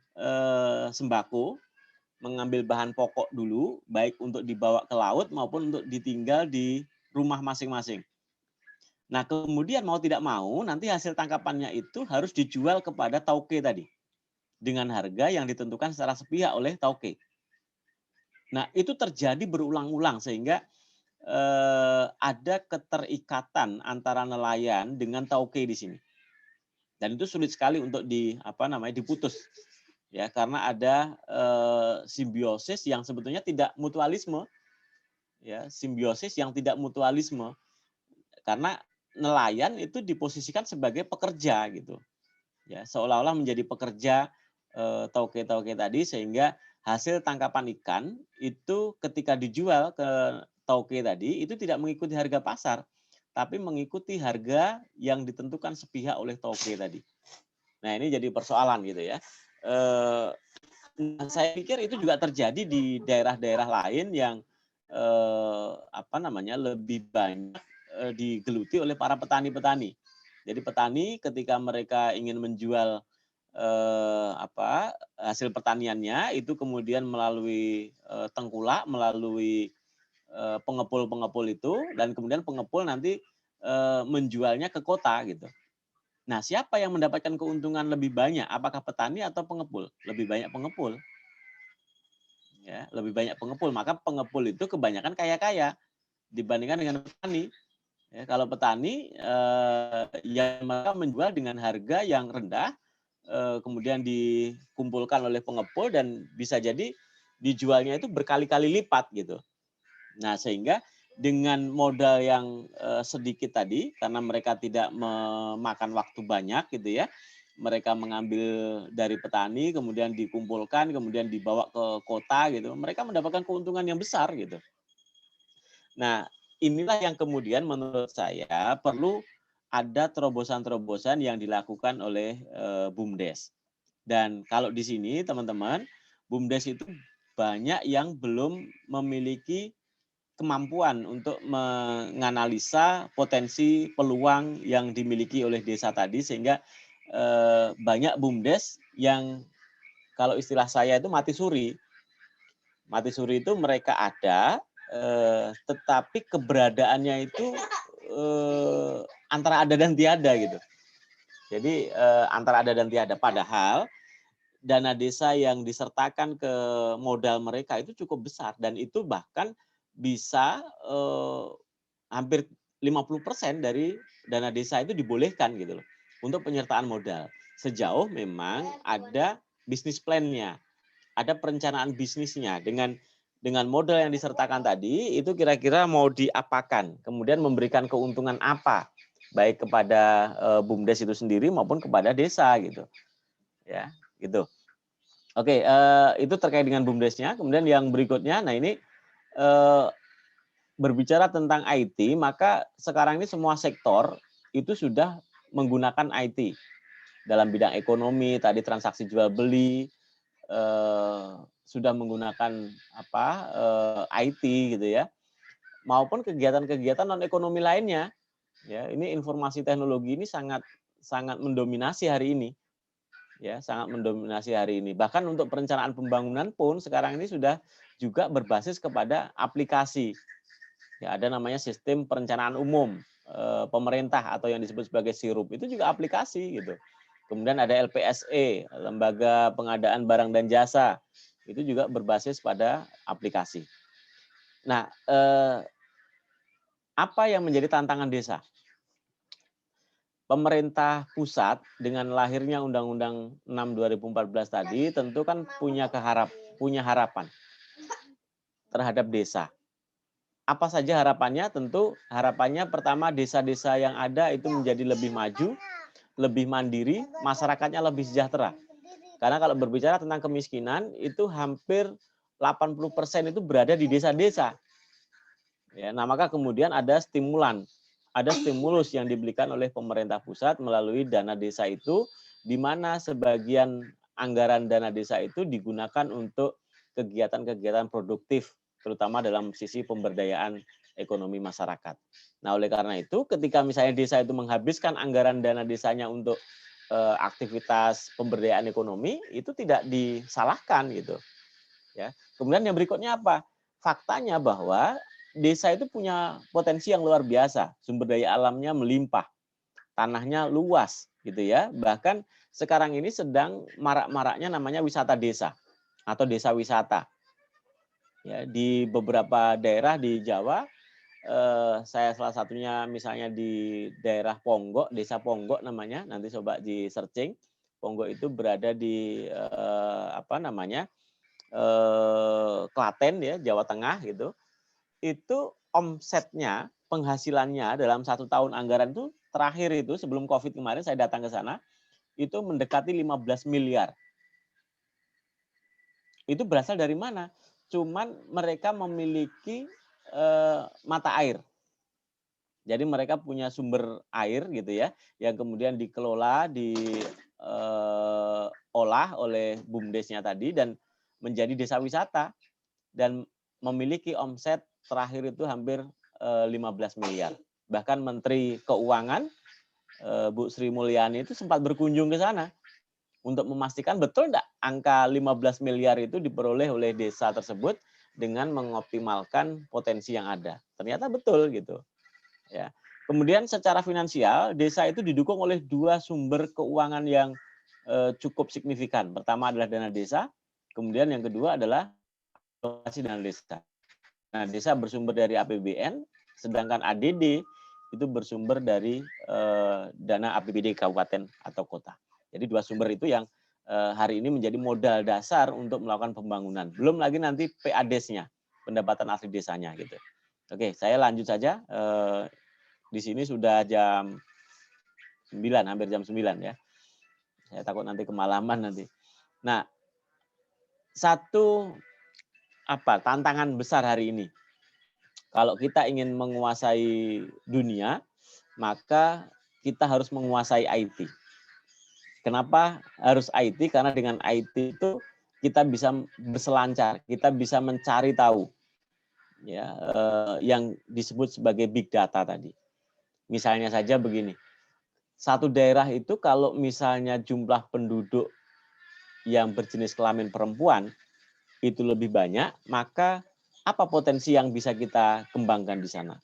sembako, mengambil bahan pokok dulu, baik untuk dibawa ke laut maupun untuk ditinggal di rumah masing-masing. Nah kemudian mau tidak mau nanti hasil tangkapannya itu harus dijual kepada tauke tadi. Dengan harga yang ditentukan secara sepihak oleh tauke. Nah itu terjadi berulang-ulang sehingga ada keterikatan antara nelayan dengan tauke di sini. Dan itu sulit sekali untuk diputus. Ya, karena ada simbiosis yang sebetulnya tidak mutualisme. Ya, simbiosis yang tidak mutualisme. Karena nelayan itu diposisikan sebagai pekerja gitu. Ya, seolah-olah menjadi pekerja tauke-tauke tadi sehingga hasil tangkapan ikan itu ketika dijual ke tauke tadi itu tidak mengikuti harga pasar, tapi mengikuti harga yang ditentukan sepihak oleh tauke tadi. Nah ini jadi persoalan gitu ya. Saya pikir itu juga terjadi di daerah-daerah lain yang lebih banyak digeluti oleh para petani-petani. Jadi petani ketika mereka ingin menjual hasil pertaniannya itu kemudian melalui tengkulak, melalui pengepul-pengepul itu, dan kemudian pengepul nanti menjualnya ke kota gitu. Nah, siapa yang mendapatkan keuntungan lebih banyak? Apakah petani atau pengepul? Lebih banyak pengepul. Ya, lebih banyak pengepul. Maka pengepul itu kebanyakan kaya-kaya dibandingkan dengan petani. Ya, kalau petani yang mereka menjual dengan harga yang rendah, kemudian dikumpulkan oleh pengepul dan bisa jadi dijualnya itu berkali-kali lipat gitu. Nah, sehingga dengan modal yang sedikit tadi, karena mereka tidak memakan waktu banyak gitu ya, mereka mengambil dari petani, kemudian dikumpulkan, kemudian dibawa ke kota gitu, mereka mendapatkan keuntungan yang besar gitu. Nah, inilah yang kemudian menurut saya perlu ada terobosan-terobosan yang dilakukan oleh BUMDes. Dan kalau di sini teman-teman, BUMDes itu banyak yang belum memiliki kemampuan untuk menganalisa potensi peluang yang dimiliki oleh desa tadi, sehingga banyak BUMDes yang kalau istilah saya itu mati suri. Mati suri itu mereka ada, tetapi keberadaannya itu antara ada dan tiada gitu. Jadi antara ada dan tiada. Padahal dana desa yang disertakan ke modal mereka itu cukup besar dan itu bahkan bisa hampir 50% dari dana desa itu dibolehkan gitu loh untuk penyertaan modal. Sejauh memang ada bisnis plan-nya, ada perencanaan bisnisnya dengan modal yang disertakan tadi itu kira-kira mau diapakan, kemudian memberikan keuntungan apa baik kepada BUMDes itu sendiri maupun kepada desa gitu. Ya, gitu. Oke, itu terkait dengan BUMDesnya. Kemudian yang berikutnya, nah ini berbicara tentang IT, maka sekarang ini semua sektor itu sudah menggunakan IT dalam bidang ekonomi, tadi transaksi jual beli sudah menggunakan IT gitu ya, maupun kegiatan-kegiatan non ekonomi lainnya. Ya, ini informasi teknologi ini sangat mendominasi hari ini. Ya, sangat mendominasi hari ini. Bahkan untuk perencanaan pembangunan pun sekarang ini sudah juga berbasis kepada aplikasi. Ya, ada namanya sistem perencanaan umum pemerintah atau yang disebut sebagai SIRUP, itu juga aplikasi gitu. Kemudian ada LPSE, Lembaga Pengadaan Barang dan Jasa, itu juga berbasis pada aplikasi. Nah, apa yang menjadi tantangan desa? Pemerintah pusat dengan lahirnya Undang-Undang 6 2014 tadi tentu kan punya harapan terhadap desa. Apa saja harapannya? Tentu harapannya pertama desa-desa yang ada itu menjadi lebih maju, lebih mandiri, masyarakatnya lebih sejahtera. Karena kalau berbicara tentang kemiskinan itu hampir 80% itu berada di desa-desa. Ya, nah maka kemudian ada stimulus yang diberikan oleh pemerintah pusat melalui dana desa itu, di mana sebagian anggaran dana desa itu digunakan untuk kegiatan-kegiatan produktif, terutama dalam sisi pemberdayaan ekonomi masyarakat. Nah oleh karena itu, ketika misalnya desa itu menghabiskan anggaran dana desanya untuk aktivitas pemberdayaan ekonomi, itu tidak disalahkan gitu. Ya. Kemudian yang berikutnya apa? Faktanya bahwa desa itu punya potensi yang luar biasa, sumber daya alamnya melimpah, tanahnya luas gitu ya. Bahkan sekarang ini sedang marak-maraknya namanya wisata desa atau desa wisata. Ya, di beberapa daerah di Jawa, saya salah satunya misalnya di daerah Ponggok, desa Ponggok namanya, nanti coba di searching. Ponggok itu berada di Klaten ya, Jawa Tengah gitu. Itu omsetnya, penghasilannya dalam 1 tahun anggaran itu terakhir itu sebelum Covid kemarin saya datang ke sana, itu mendekati 15 miliar. Itu berasal dari mana? Cuman mereka memiliki mata air. Jadi mereka punya sumber air gitu ya, yang kemudian dikelola, diolah oleh BUMDes-nya tadi dan menjadi desa wisata dan memiliki omset terakhir itu hampir 15 miliar. Bahkan Menteri Keuangan Bu Sri Mulyani itu sempat berkunjung ke sana untuk memastikan betul enggak angka 15 miliar itu diperoleh oleh desa tersebut dengan mengoptimalkan potensi yang ada. Ternyata betul gitu. Ya. Kemudian secara finansial desa itu didukung oleh 2 sumber keuangan yang cukup signifikan. Pertama adalah dana desa, kemudian yang kedua adalah alokasi dana desa. Nah, desa bersumber dari APBN, sedangkan ADD itu bersumber dari dana APBD kabupaten atau kota. Jadi 2 sumber itu yang hari ini menjadi modal dasar untuk melakukan pembangunan. Belum lagi nanti PADES-nya, pendapatan asli desanya gitu. Oke, saya lanjut saja. Di sini sudah jam 9, hampir jam 9 ya. Saya takut nanti kemalaman nanti. Nah, satu tantangan besar hari ini. Kalau kita ingin menguasai dunia, maka kita harus menguasai IT. Kenapa harus IT? Karena dengan IT itu kita bisa berselancar, kita bisa mencari tahu, ya, yang disebut sebagai big data tadi. Misalnya saja begini, satu daerah itu kalau misalnya jumlah penduduk yang berjenis kelamin perempuan itu lebih banyak, maka apa potensi yang bisa kita kembangkan di sana?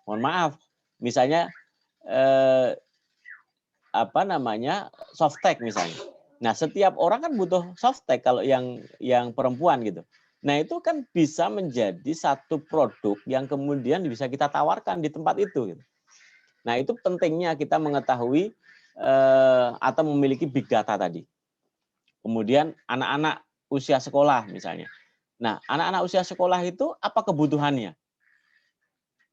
Mohon maaf, misalnya softtek misalnya. Nah, setiap orang kan butuh softtek kalau yang perempuan gitu. Nah, itu kan bisa menjadi satu produk yang kemudian bisa kita tawarkan di tempat itu gitu. Nah, itu pentingnya kita mengetahui atau memiliki big data tadi. Kemudian anak-anak usia sekolah misalnya. Nah, anak-anak usia sekolah itu apa kebutuhannya?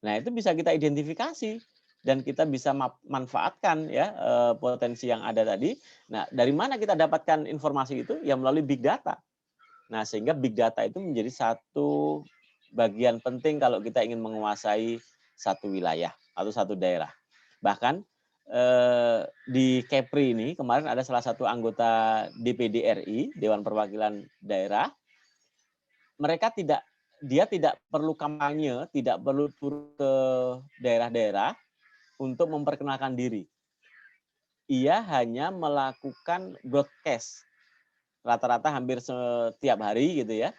Nah, itu bisa kita identifikasi dan kita bisa manfaatkan ya potensi yang ada tadi. Nah, dari mana kita dapatkan informasi itu? Ya melalui big data. Nah, sehingga big data itu menjadi satu bagian penting kalau kita ingin menguasai satu wilayah atau satu daerah. Bahkan di Kepri ini kemarin ada salah satu anggota DPD RI, Dewan Perwakilan Daerah, dia tidak perlu kampanye, tidak perlu turun ke daerah-daerah untuk memperkenalkan diri. Ia hanya melakukan broadcast rata-rata hampir setiap hari gitu ya,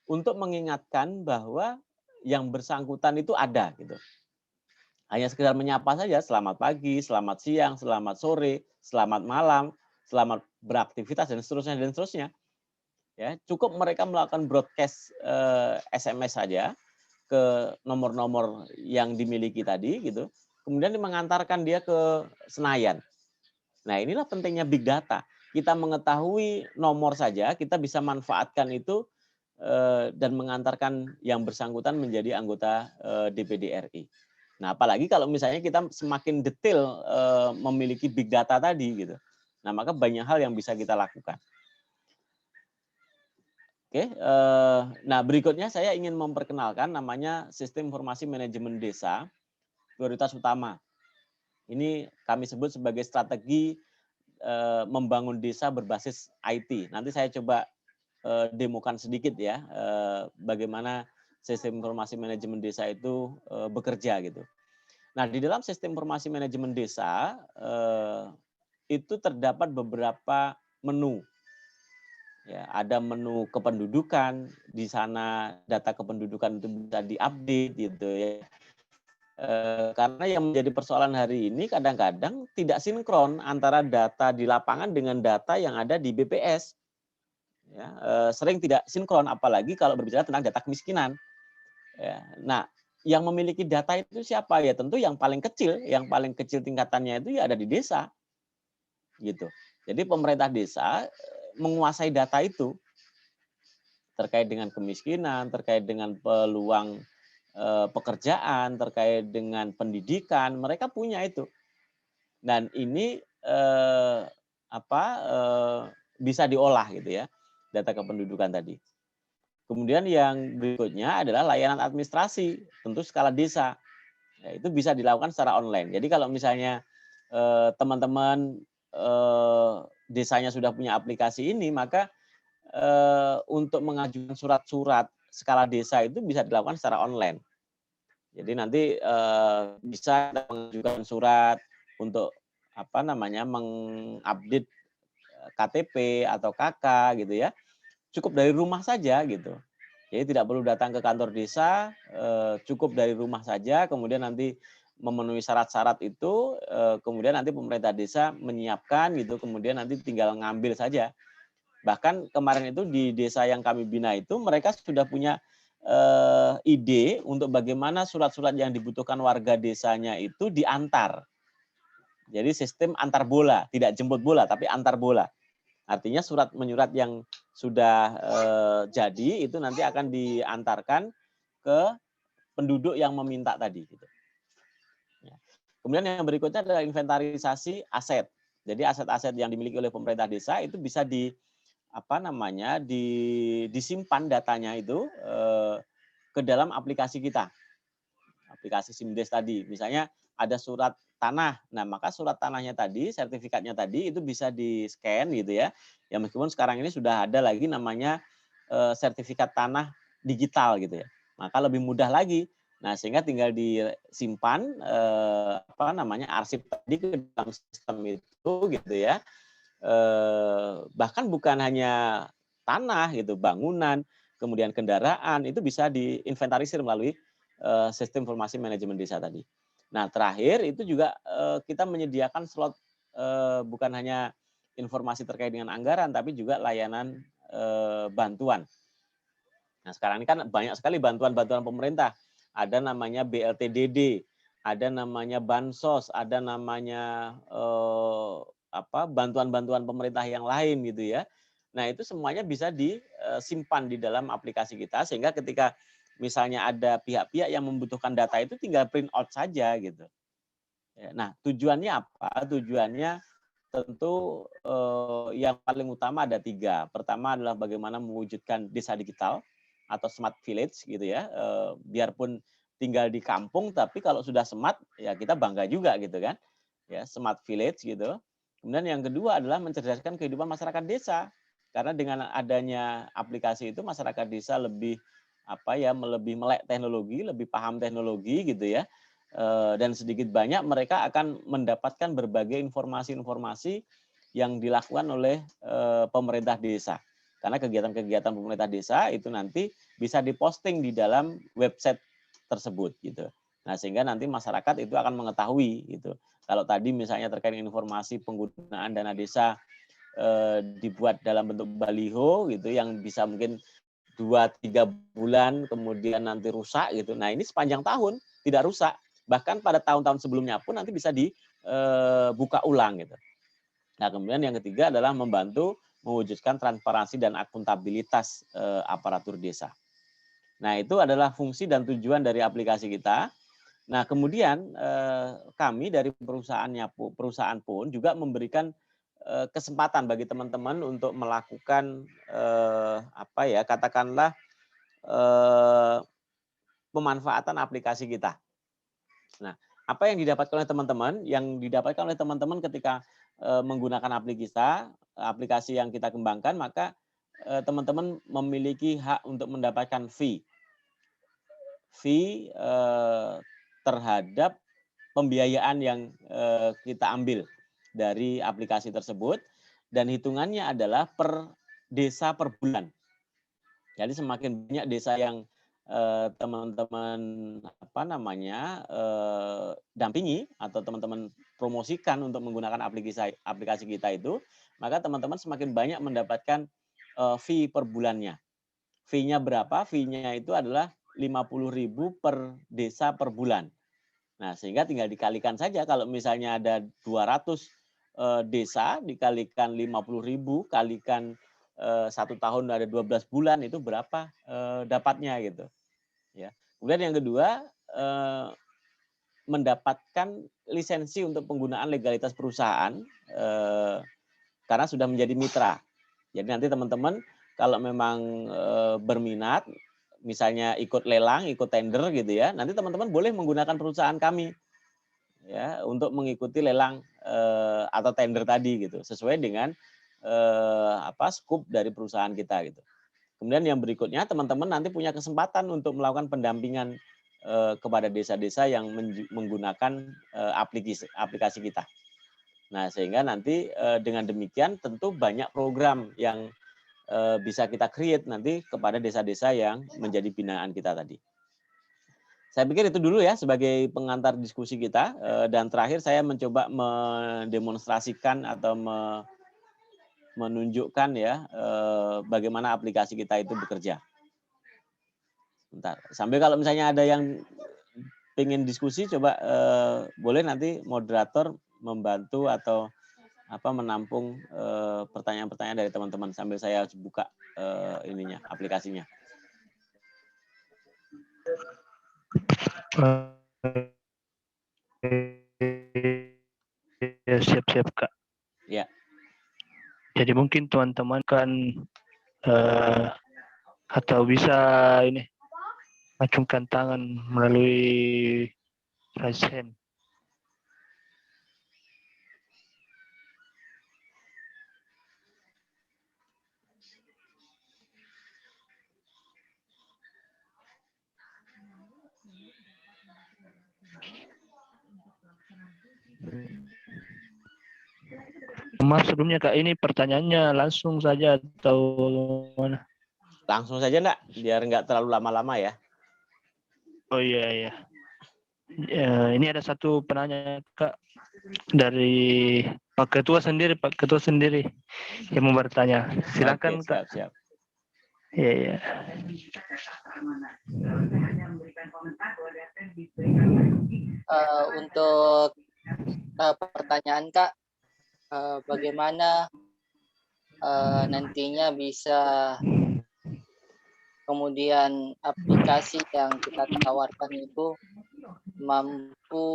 untuk mengingatkan bahwa yang bersangkutan itu ada gitu. Hanya sekedar menyapa saja, selamat pagi, selamat siang, selamat sore, selamat malam, selamat beraktivitas dan seterusnya dan seterusnya. Ya, cukup mereka melakukan broadcast SMS saja ke nomor-nomor yang dimiliki tadi gitu. Kemudian mengantarkan dia ke Senayan. Nah, inilah pentingnya big data. Kita mengetahui nomor saja, kita bisa manfaatkan itu dan mengantarkan yang bersangkutan menjadi anggota DPD RI. Nah, apalagi kalau misalnya kita semakin detail memiliki big data tadi gitu. Nah, maka banyak hal yang bisa kita lakukan. Oke, nah berikutnya saya ingin memperkenalkan namanya Sistem Informasi Manajemen Desa Prioritas Utama. Ini kami sebut sebagai strategi membangun desa berbasis IT. Nanti saya coba demokan sedikit ya, bagaimana Sistem Informasi Manajemen Desa itu bekerja gitu. Nah, di dalam Sistem Informasi Manajemen Desa itu terdapat beberapa menu. Ya, ada menu kependudukan, di sana data kependudukan itu bisa diupdate gitu ya. Karena yang menjadi persoalan hari ini kadang-kadang tidak sinkron antara data di lapangan dengan data yang ada di BPS. Ya, sering tidak sinkron, apalagi kalau berbicara tentang data kemiskinan. Ya, nah, yang memiliki data itu siapa ya? Tentu yang paling kecil tingkatannya itu ya ada di desa, gitu. Jadi pemerintah desa menguasai data itu terkait dengan kemiskinan, terkait dengan peluang pekerjaan, terkait dengan pendidikan, mereka punya itu. Dan ini bisa diolah gitu ya, data kependudukan tadi. Kemudian yang berikutnya adalah layanan administrasi, tentu skala desa. Ya, itu bisa dilakukan secara online. Jadi kalau misalnya teman-teman desanya sudah punya aplikasi ini, maka untuk mengajukan surat-surat skala desa itu bisa dilakukan secara online. Jadi nanti bisa mengajukan surat untuk mengupdate KTP atau KK gitu ya. Cukup dari rumah saja gitu. Jadi tidak perlu datang ke kantor desa, cukup dari rumah saja, kemudian nanti memenuhi syarat-syarat itu, kemudian nanti pemerintah desa menyiapkan gitu, kemudian nanti tinggal ngambil saja. Bahkan kemarin itu di desa yang kami bina itu mereka sudah punya ide untuk bagaimana surat-surat yang dibutuhkan warga desanya itu diantar. Jadi sistem antar bola, tidak jemput bola tapi antar bola. Artinya surat menyurat yang sudah jadi itu nanti akan diantarkan ke penduduk yang meminta tadi. Gitu. Ya. Kemudian yang berikutnya adalah inventarisasi aset. Jadi aset-aset yang dimiliki oleh pemerintah desa itu bisa disimpan datanya itu ke dalam aplikasi kita, aplikasi SIMDes tadi. Misalnya ada surat tanah, nah maka surat tanahnya tadi, sertifikatnya tadi itu bisa di-scan gitu ya. Ya meskipun sekarang ini sudah ada lagi namanya sertifikat tanah digital gitu ya. Maka lebih mudah lagi. Nah sehingga tinggal disimpan arsip tadi ke dalam sistem itu gitu ya. Bahkan bukan hanya tanah gitu, bangunan, kemudian kendaraan itu bisa diinventarisir melalui sistem informasi manajemen desa tadi. Nah, terakhir itu juga kita menyediakan slot bukan hanya informasi terkait dengan anggaran tapi juga layanan bantuan. Nah, sekarang ini kan banyak sekali bantuan-bantuan pemerintah. Ada namanya BLTDD, ada namanya bansos, ada namanya bantuan-bantuan pemerintah yang lain gitu ya. Nah, itu semuanya bisa disimpan di dalam aplikasi kita sehingga ketika misalnya ada pihak-pihak yang membutuhkan data itu tinggal print out saja gitu. Nah, tujuannya apa? Tujuannya tentu yang paling utama ada 3. Pertama adalah bagaimana mewujudkan desa digital atau smart village gitu ya. Biarpun tinggal di kampung tapi kalau sudah smart ya kita bangga juga gitu kan. Ya, smart village gitu. Kemudian yang kedua adalah mencerdaskan kehidupan masyarakat desa. Karena dengan adanya aplikasi itu masyarakat desa lebih lebih melek teknologi, lebih paham teknologi gitu ya. Dan sedikit banyak mereka akan mendapatkan berbagai informasi-informasi yang dilakukan oleh pemerintah desa. Karena kegiatan-kegiatan pemerintah desa itu nanti bisa diposting di dalam website tersebut gitu. Nah, sehingga nanti masyarakat itu akan mengetahui gitu. Kalau tadi misalnya terkait informasi penggunaan dana desa dibuat dalam bentuk baliho gitu yang bisa mungkin 2-3 bulan kemudian nanti rusak gitu. Nah, ini sepanjang tahun tidak rusak. Bahkan pada tahun-tahun sebelumnya pun nanti bisa dibuka ulang gitu. Nah, kemudian yang ketiga adalah membantu mewujudkan transparansi dan akuntabilitas aparatur desa. Nah, itu adalah fungsi dan tujuan dari aplikasi kita. Nah, kemudian kami dari perusahaan pun juga memberikan kesempatan bagi teman-teman untuk melakukan katakanlah pemanfaatan aplikasi kita. Nah, apa yang didapatkan oleh teman-teman? Yang didapatkan oleh teman-teman ketika menggunakan aplikasi yang kita kembangkan, maka teman-teman memiliki hak untuk mendapatkan fee terhadap pembiayaan yang kita ambil dari aplikasi tersebut, dan hitungannya adalah per desa per bulan. Jadi semakin banyak desa yang teman-teman dampingi atau teman-teman promosikan untuk menggunakan aplikasi kita itu, maka teman-teman semakin banyak mendapatkan fee per bulannya. Fee-nya berapa? Fee-nya itu adalah 50.000 per desa per bulan. Nah, sehingga tinggal dikalikan saja, kalau misalnya ada 200 desa dikalikan 50.000 kalikan 1 tahun ada 12 bulan, itu berapa dapatnya gitu. Ya. Kemudian yang kedua, mendapatkan lisensi untuk penggunaan legalitas perusahaan karena sudah menjadi mitra. Jadi nanti teman-teman kalau memang berminat, misalnya ikut lelang, ikut tender gitu ya, nanti teman-teman boleh menggunakan perusahaan kami ya untuk mengikuti lelang atau tender tadi gitu, sesuai dengan scope dari perusahaan kita gitu. Kemudian yang berikutnya, teman-teman nanti punya kesempatan untuk melakukan pendampingan kepada desa-desa yang menggunakan aplikasi kita. Nah, sehingga nanti dengan demikian tentu banyak program yang bisa kita create nanti kepada desa-desa yang menjadi binaan kita tadi. Saya pikir itu dulu ya sebagai pengantar diskusi kita, dan terakhir saya mencoba mendemonstrasikan atau menunjukkan ya bagaimana aplikasi kita itu bekerja. Bentar, sambil kalau misalnya ada yang pengen diskusi, coba boleh nanti moderator membantu atau menampung pertanyaan-pertanyaan dari teman-teman sambil saya buka aplikasinya. Ya, siap-siap Kak. Ya. Jadi mungkin teman-teman kan atau bisa ini acungkan tangan melalui raise hand. Mas, sebelumnya Kak, ini pertanyaannya langsung saja atau mana? Langsung saja enggak, biar nggak terlalu lama-lama ya. Oh iya. Ini ada satu penanya Kak dari Pak Ketua sendiri yang mau bertanya. Silakan. Oke, siap. Iya. Untuk pertanyaan Kak, bagaimana nantinya bisa kemudian aplikasi yang kita tawarkan itu mampu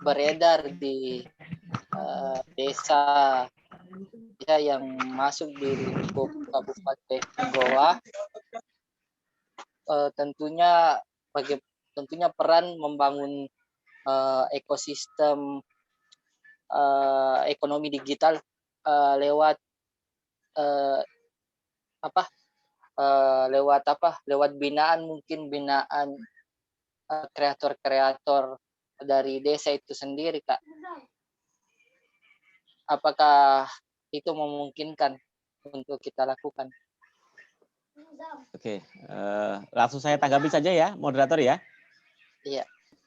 beredar di desa yang masuk di lingkup Kabupaten Goa. Tentunya peran membangun ekosistem ekonomi digital lewat binaan kreator-kreator dari desa itu sendiri Kak. Apakah itu memungkinkan untuk kita lakukan? Oke, langsung saya tanggapi saja ya, moderator ya. Iya.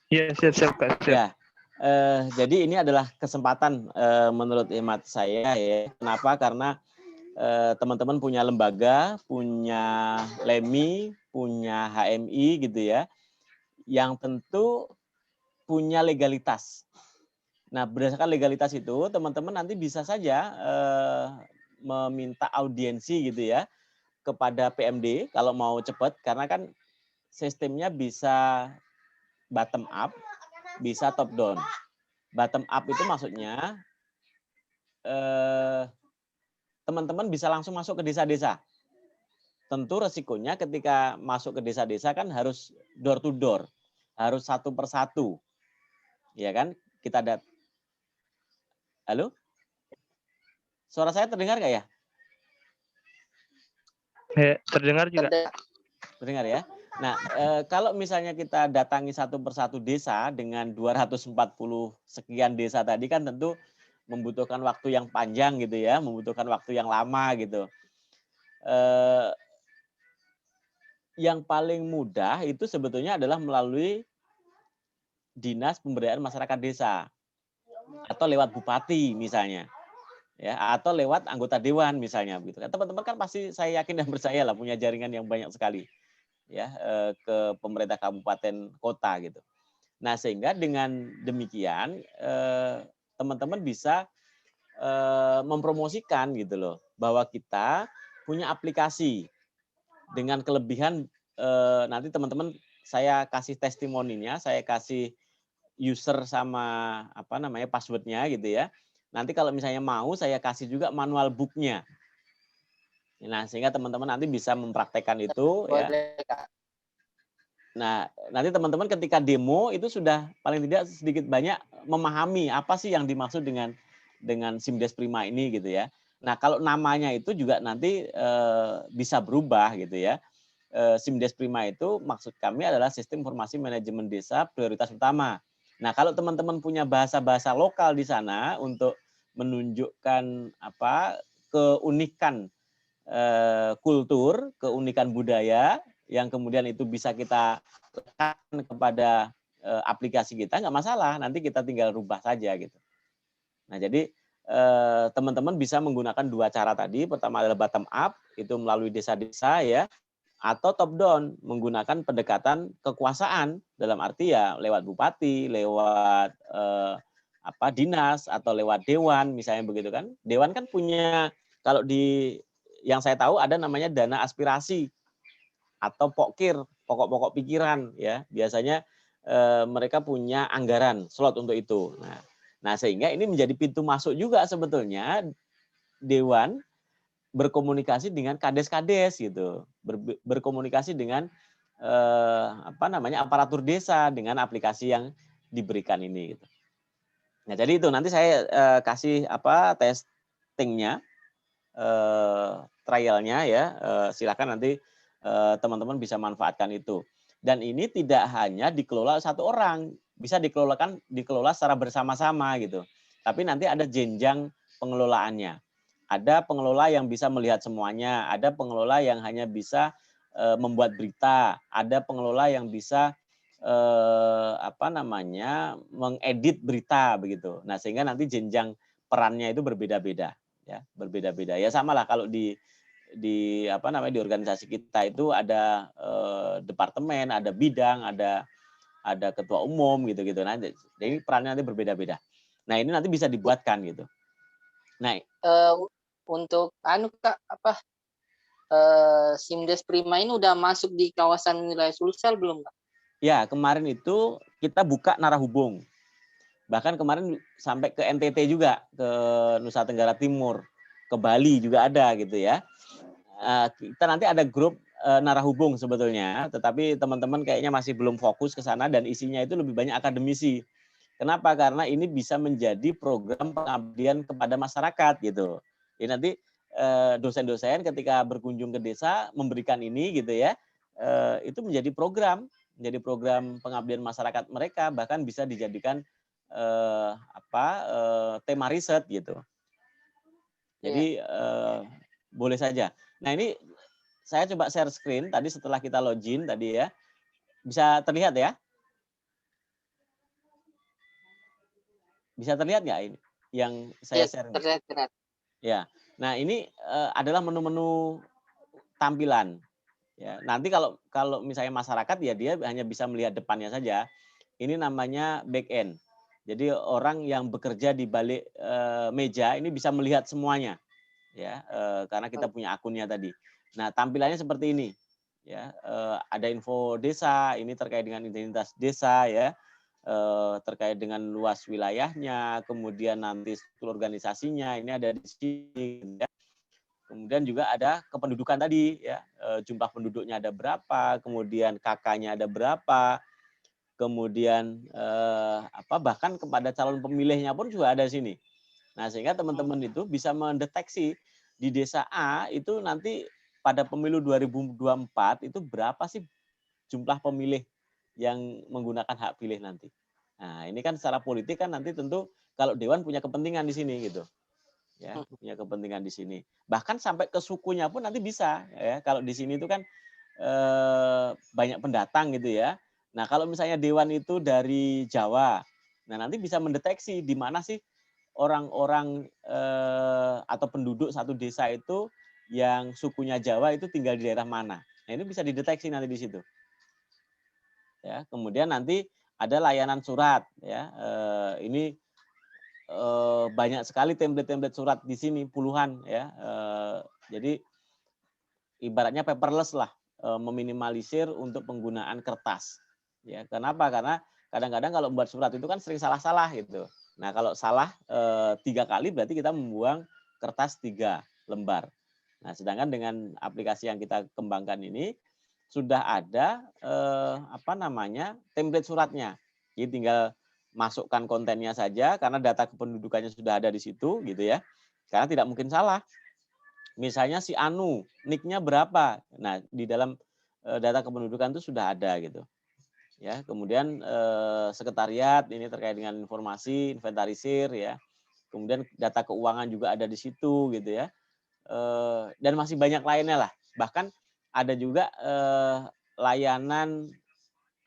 Iya, siap Kak. Siap. Ya, jadi ini adalah kesempatan menurut hemat saya ya. Kenapa? Karena teman-teman punya lembaga, punya LEMI, punya HMI gitu ya, yang tentu punya legalitas. Nah, berdasarkan legalitas itu, teman-teman nanti bisa saja meminta audiensi gitu ya kepada PMD kalau mau cepat, karena kan sistemnya bisa bottom up, bisa top down. Bottom up itu maksudnya teman-teman bisa langsung masuk ke desa-desa. Tentu resikonya ketika masuk ke desa-desa kan harus door to door, harus satu persatu, ya kan? Kita ada, halo, suara saya terdengar nggak ya? Terdengar juga. Terdengar ya. Nah, kalau misalnya kita datangi satu persatu desa dengan 240 sekian desa tadi kan tentu membutuhkan waktu yang panjang gitu ya, membutuhkan waktu yang lama gitu. Yang paling mudah itu sebetulnya adalah melalui Dinas Pemberdayaan Masyarakat Desa atau lewat bupati misalnya, ya, atau lewat anggota dewan misalnya begitu. Teman-teman kan pasti saya yakin dan percaya lah punya jaringan yang banyak sekali ya ke pemerintah kabupaten kota gitu. Nah, sehingga dengan demikian teman-teman bisa mempromosikan gitu loh bahwa kita punya aplikasi dengan kelebihan nanti teman-teman saya kasih testimoninya, saya kasih user sama apa namanya passwordnya gitu ya. Nanti kalau misalnya mau saya kasih juga manual booknya. Nah, sehingga teman-teman nanti bisa mempraktekkan itu ya. Boleh, Kak. Nah, nanti teman-teman ketika demo itu sudah paling tidak sedikit banyak memahami apa sih yang dimaksud dengan SIMDes Prima ini gitu ya. Nah, kalau namanya itu juga nanti bisa berubah gitu ya. SIMDes Prima itu maksud kami adalah Sistem Informasi Manajemen Desa Prioritas Utama. Nah, kalau teman-teman punya bahasa-bahasa lokal di sana untuk menunjukkan apa keunikan kultur, keunikan budaya yang kemudian itu bisa kita letakkan kepada aplikasi kita, nggak masalah. Nanti kita tinggal rubah saja gitu. Nah, jadi teman-teman bisa menggunakan dua cara tadi. Pertama adalah bottom up, itu melalui desa-desa ya, atau top down menggunakan pendekatan kekuasaan dalam arti ya lewat bupati, lewat dinas atau lewat dewan misalnya begitu kan. Dewan kan punya, kalau di yang saya tahu ada namanya dana aspirasi atau pokir, pokok-pokok pikiran ya. Biasanya mereka punya anggaran slot untuk itu. Nah, sehingga ini menjadi pintu masuk juga sebetulnya dewan berkomunikasi dengan kades-kades gitu, berkomunikasi dengan aparatur desa dengan aplikasi yang diberikan ini gitu. Nah, jadi itu nanti saya kasih testingnya, trialnya ya, silakan nanti teman-teman bisa manfaatkan itu. Dan ini tidak hanya dikelola satu orang, bisa dikelola secara bersama-sama gitu. Tapi nanti ada jenjang pengelolaannya. Ada pengelola yang bisa melihat semuanya, ada pengelola yang hanya bisa membuat berita, ada pengelola yang bisa mengedit berita begitu. Nah, sehingga nanti jenjang perannya itu berbeda-beda ya, berbeda-beda. Ya samalah kalau di organisasi kita itu ada departemen, ada bidang, ada ketua umum gitu-gitu. Nah, jadi perannya nanti berbeda-beda. Nah, ini nanti bisa dibuatkan gitu. Nah, untuk Kak, SIMDes Prima ini udah masuk di kawasan wilayah Sulsel belum, Kak? Ya, kemarin itu kita buka Narahubung. Bahkan kemarin sampai ke NTT juga, ke Nusa Tenggara Timur, ke Bali juga ada gitu ya. Kita nanti ada grup Narahubung sebetulnya, tetapi teman-teman kayaknya masih belum fokus ke sana dan isinya itu lebih banyak akademisi. Kenapa? Karena ini bisa menjadi program pengabdian kepada masyarakat gitu. Jadi nanti dosen-dosen ketika berkunjung ke desa memberikan ini gitu ya, itu menjadi program pengabdian masyarakat mereka, bahkan bisa dijadikan tema riset gitu. Jadi boleh saja. Nah, ini saya coba share screen tadi setelah kita login tadi ya. Bisa terlihat ya? Bisa terlihat nggak ini yang saya share? Terlihat. Ya. Nah, ini adalah menu-menu tampilan. Ya, nanti kalau misalnya masyarakat ya dia hanya bisa melihat depannya saja. Ini namanya back end. Jadi orang yang bekerja di balik meja ini bisa melihat semuanya. ya, karena kita punya akunnya tadi. Nah, tampilannya seperti ini, ya, ada info desa, ini terkait dengan identitas desa, ya, terkait dengan luas wilayahnya, kemudian nanti struktur organisasinya, ini ada di sini, ya. Kemudian juga ada kependudukan tadi, ya, jumlah penduduknya ada berapa, kemudian KK-nya ada berapa, kemudian bahkan kepada calon pemilihnya pun juga ada di sini. Nah, sehingga teman-teman itu bisa mendeteksi di desa A itu nanti pada pemilu 2024 itu berapa sih jumlah pemilih yang menggunakan hak pilih nanti. Nah, ini kan secara politik kan nanti tentu kalau dewan punya kepentingan di sini gitu. Ya, punya kepentingan di sini. Bahkan sampai ke sukunya pun nanti bisa, ya. Kalau di sini itu kan banyak pendatang gitu ya. Nah, kalau misalnya dewan itu dari Jawa, nah nanti bisa mendeteksi di mana sih orang-orang atau penduduk satu desa itu yang sukunya Jawa itu tinggal di daerah mana. Nah, ini bisa dideteksi nanti di situ. Ya, kemudian nanti ada layanan surat, ya. Ini banyak sekali template-template surat di sini, puluhan, ya. Jadi ibaratnya paperless lah, meminimalisir untuk penggunaan kertas. Ya, kenapa? Karena kadang-kadang kalau membuat surat itu kan sering salah-salah gitu. Nah, kalau salah 3 kali berarti kita membuang kertas 3 lembar. Nah, sedangkan dengan aplikasi yang kita kembangkan ini sudah ada template suratnya. Jadi tinggal masukkan kontennya saja karena data kependudukannya sudah ada di situ gitu ya. Karena tidak mungkin salah. Misalnya si Anu, nick-nya berapa? Nah, di dalam data kependudukan itu sudah ada gitu. Ya, kemudian sekretariat ini terkait dengan informasi, inventarisir ya. Kemudian data keuangan juga ada di situ gitu ya. Dan masih banyak lainnya lah. Bahkan ada juga layanan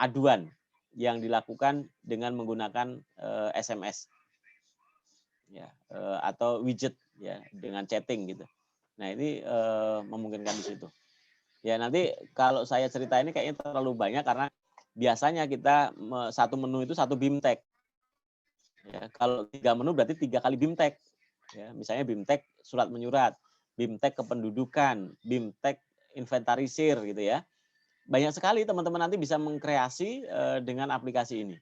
aduan yang dilakukan dengan menggunakan SMS ya, atau widget ya dengan chatting gitu. Nah, ini memungkinkan di situ. Ya, nanti kalau saya cerita ini kayaknya terlalu banyak karena biasanya kita satu menu itu satu BIMTEK. Ya, kalau 3 menu berarti 3 kali BIMTEK. Ya, misalnya BIMTEK surat menyurat, BIMTEK kependudukan, BIMTEK inventarisir gitu ya. Banyak sekali teman-teman nanti bisa mengkreasi dengan aplikasi ini.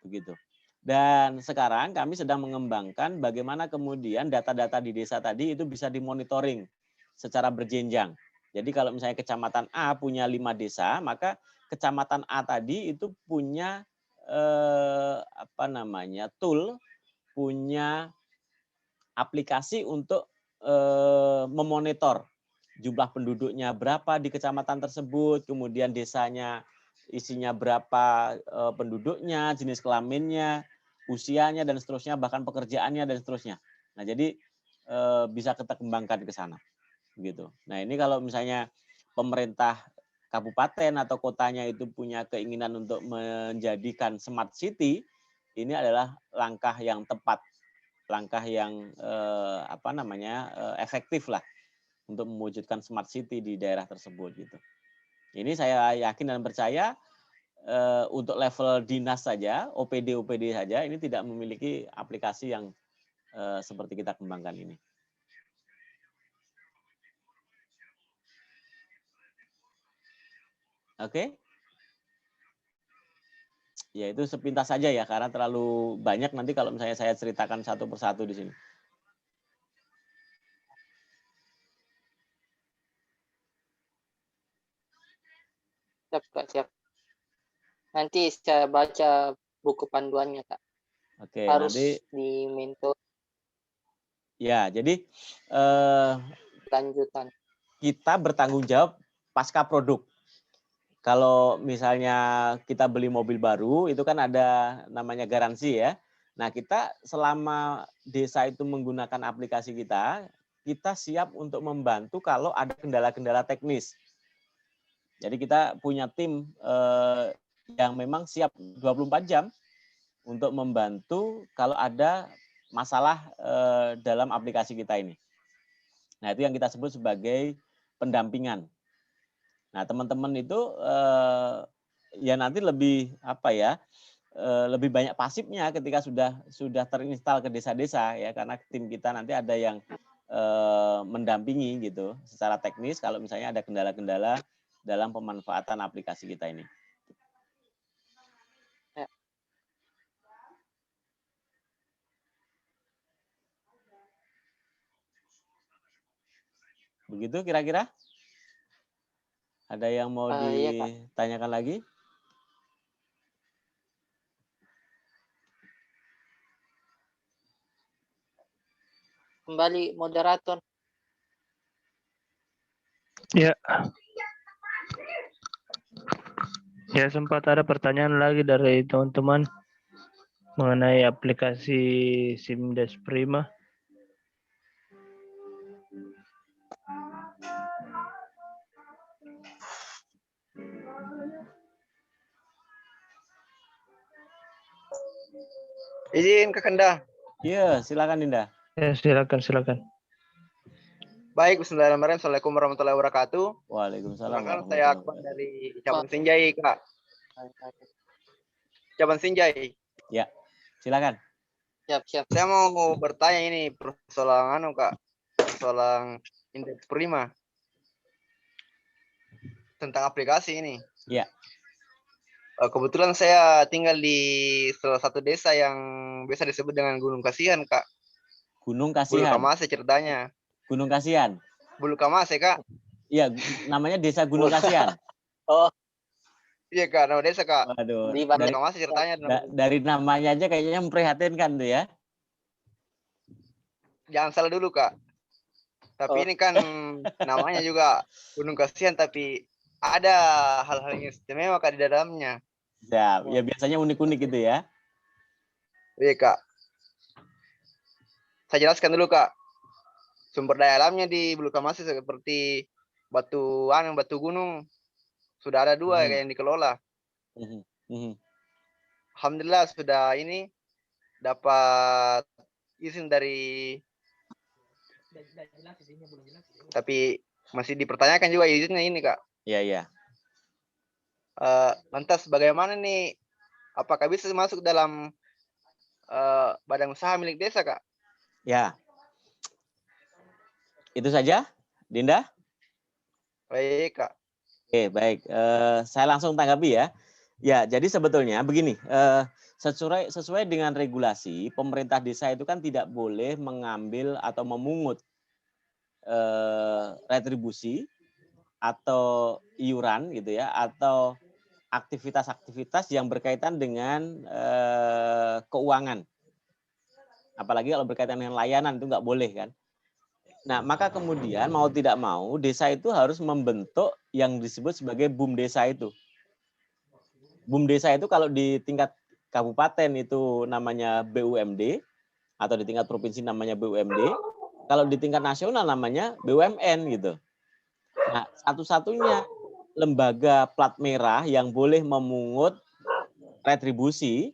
Begitu. Dan sekarang kami sedang mengembangkan bagaimana kemudian data-data di desa tadi itu bisa dimonitoring secara berjenjang. Jadi kalau misalnya kecamatan A punya 5 desa, maka kecamatan A tadi itu punya tool, punya aplikasi untuk memonitor jumlah penduduknya berapa di kecamatan tersebut, kemudian desanya isinya berapa penduduknya, jenis kelaminnya, usianya dan seterusnya, bahkan pekerjaannya dan seterusnya. Nah, jadi bisa kita kembangkan ke sana, gitu. Nah, ini kalau misalnya pemerintah kabupaten atau kotanya itu punya keinginan untuk menjadikan smart city, ini adalah langkah yang tepat, langkah yang efektif lah untuk mewujudkan smart city di daerah tersebut gitu. Ini saya yakin dan percaya untuk level dinas saja, OPD saja ini tidak memiliki aplikasi yang seperti kita kembangkan ini. Oke. Ya itu sepintas saja ya karena terlalu banyak nanti kalau misalnya saya ceritakan satu persatu di sini. Siap, Kak, siap. Nanti saya baca buku panduannya, Kak. Oke, Harus nanti di mentor ya, jadi lanjutan. kita bertanggung jawab pasca produk. Kalau misalnya kita beli mobil baru, itu kan ada namanya garansi ya. Nah, kita selama desa itu menggunakan aplikasi kita siap untuk membantu kalau ada kendala-kendala teknis. Jadi kita punya tim yang memang siap 24 jam untuk membantu kalau ada masalah dalam aplikasi kita ini. Nah, itu yang kita sebut sebagai pendampingan. Nah, teman-teman itu ya nanti lebih lebih banyak pasifnya ketika sudah terinstal ke desa-desa ya, karena tim kita nanti ada yang mendampingi gitu secara teknis kalau misalnya ada kendala-kendala dalam pemanfaatan aplikasi kita ini. Ya. Begitu kira-kira? Ada yang mau Iya, Kak. ditanyakan lagi? Kembali moderator. Ya. Ya, sempat ada pertanyaan lagi dari teman-teman mengenai aplikasi Simdes Prima. Izin Kak Kenda. Iya, silakan Dinda. Ya, silakan. Baik, bismillahirrahmanirrahim. Assalamualaikum warahmatullahi wabarakatuh. Waalaikumsalam Perkenalkan saya warahmatullahi Akbar wabarakatuh. dari Cabang Sinjai, Kak. Cabang Sinjai. Ya, silakan. Siap. Saya mau bertanya ini persoalan Kak. Persoalan indeks prima. Tentang aplikasi ini. Ya. Kebetulan saya tinggal di salah satu desa yang biasa disebut dengan Gunung Kasihan, Kak. Gunung Bulu Kasihan. Kamase ceritanya. Gunung Kasihan. Bulu Kamase, Kak. Iya, namanya Desa Gunung Kasihan. Oh, Iya, Kak. Nama desa, Kak. Waduh, di Bulu dari, Kamase ceritanya. dari namanya aja kayaknya memprihatinkan tuh ya. Jangan salah dulu, Kak. Tapi ini kan namanya juga Gunung Kasihan, tapi ada hal-hal yang istimewa, Kak, di dalamnya. Ya biasanya unik-unik gitu ya. Iya, Kak. Saya jelaskan dulu, Kak. Sumber daya alamnya di Bulu Kamase seperti batu gunung. Sudah ada 2 yang dikelola. Alhamdulillah sudah ini dapat izin dari, tapi masih dipertanyakan juga izinnya ini, Kak. Iya. Lantas bagaimana nih? Apakah bisa masuk dalam badan usaha milik desa, Kak? Ya. Itu saja, Dinda? Baik, Kak. Oke, baik. Saya langsung tanggapi ya. Ya, jadi sebetulnya begini, sesuai dengan regulasi, pemerintah desa itu kan tidak boleh mengambil atau memungut retribusi atau iuran gitu ya, atau aktivitas-aktivitas yang berkaitan dengan keuangan. Apalagi kalau berkaitan dengan layanan itu nggak boleh kan. Nah, maka kemudian mau tidak mau desa itu harus membentuk yang disebut sebagai BUM desa itu. BUM desa itu kalau di tingkat kabupaten itu namanya BUMD, atau di tingkat provinsi namanya BUMD, kalau di tingkat nasional namanya BUMN gitu. Nah, satu-satunya lembaga plat merah yang boleh memungut retribusi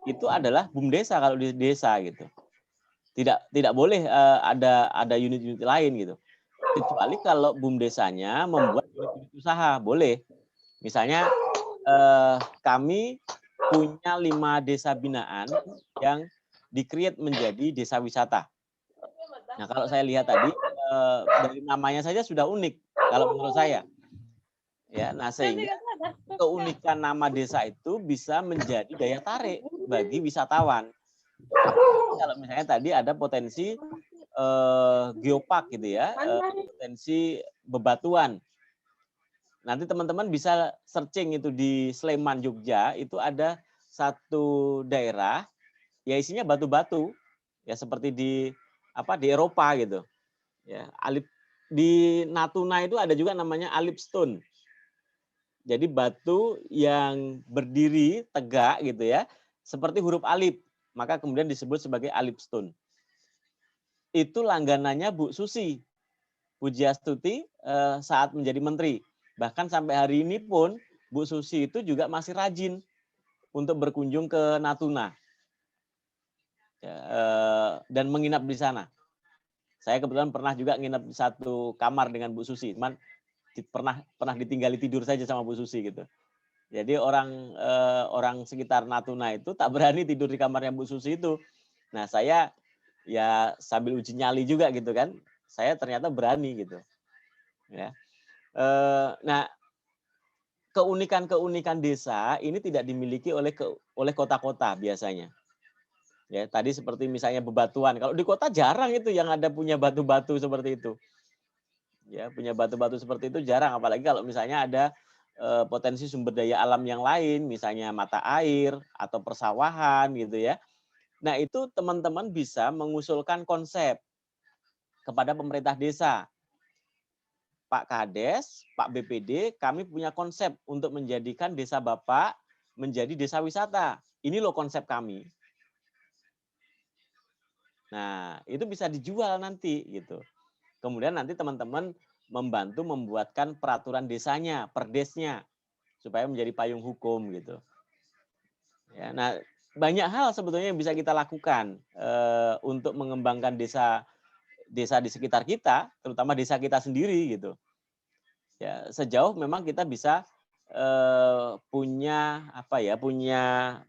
itu adalah BUM desa kalau di desa gitu. Tidak boleh ada unit-unit lain gitu. Kecuali kalau BUM desanya membuat unit usaha, boleh. Misalnya kami punya 5 desa binaan yang di-create menjadi desa wisata. Nah, kalau saya lihat tadi dari namanya saja sudah unik kalau menurut saya. Ya, nah sehingga keunikan nama desa itu bisa menjadi daya tarik bagi wisatawan. Kalau misalnya tadi ada potensi geopark gitu ya, potensi bebatuan. Nanti teman-teman bisa searching itu di Sleman, Jogja, itu ada satu daerah ya isinya batu-batu ya seperti di Eropa gitu. Ya, di Natuna itu ada juga namanya alipstone. Jadi batu yang berdiri tegak gitu ya, seperti huruf alif, maka kemudian disebut sebagai alipstone. Itu langganannya Bu Susi Pujiastuti saat menjadi menteri. Bahkan sampai hari ini pun Bu Susi itu juga masih rajin untuk berkunjung ke Natuna dan menginap di sana. Saya kebetulan pernah juga nginap di satu kamar dengan Bu Susi, cuman pernah ditinggali tidur saja sama Bu Susi gitu. Jadi orang sekitar Natuna itu tak berani tidur di kamarnya Bu Susi itu. Nah, saya ya sambil uji nyali juga gitu kan. Saya ternyata berani gitu. Ya. Nah, keunikan-keunikan desa ini tidak dimiliki oleh kota-kota biasanya. Ya, tadi seperti misalnya bebatuan. Kalau di kota jarang itu yang ada punya batu-batu seperti itu. Ya, punya batu-batu seperti itu jarang, apalagi kalau misalnya ada potensi sumber daya alam yang lain, misalnya mata air atau persawahan gitu ya. Nah, itu teman-teman bisa mengusulkan konsep kepada pemerintah desa. Pak Kades, Pak BPD, kami punya konsep untuk menjadikan desa Bapak menjadi desa wisata. Ini loh konsep kami. Nah, itu bisa dijual nanti gitu. Kemudian nanti teman-teman membantu membuatkan peraturan desanya, perdesnya, supaya menjadi payung hukum gitu. Ya, nah, banyak hal sebetulnya yang bisa kita lakukan untuk mengembangkan desa di sekitar kita, terutama desa kita sendiri gitu. Ya, sejauh memang kita bisa punya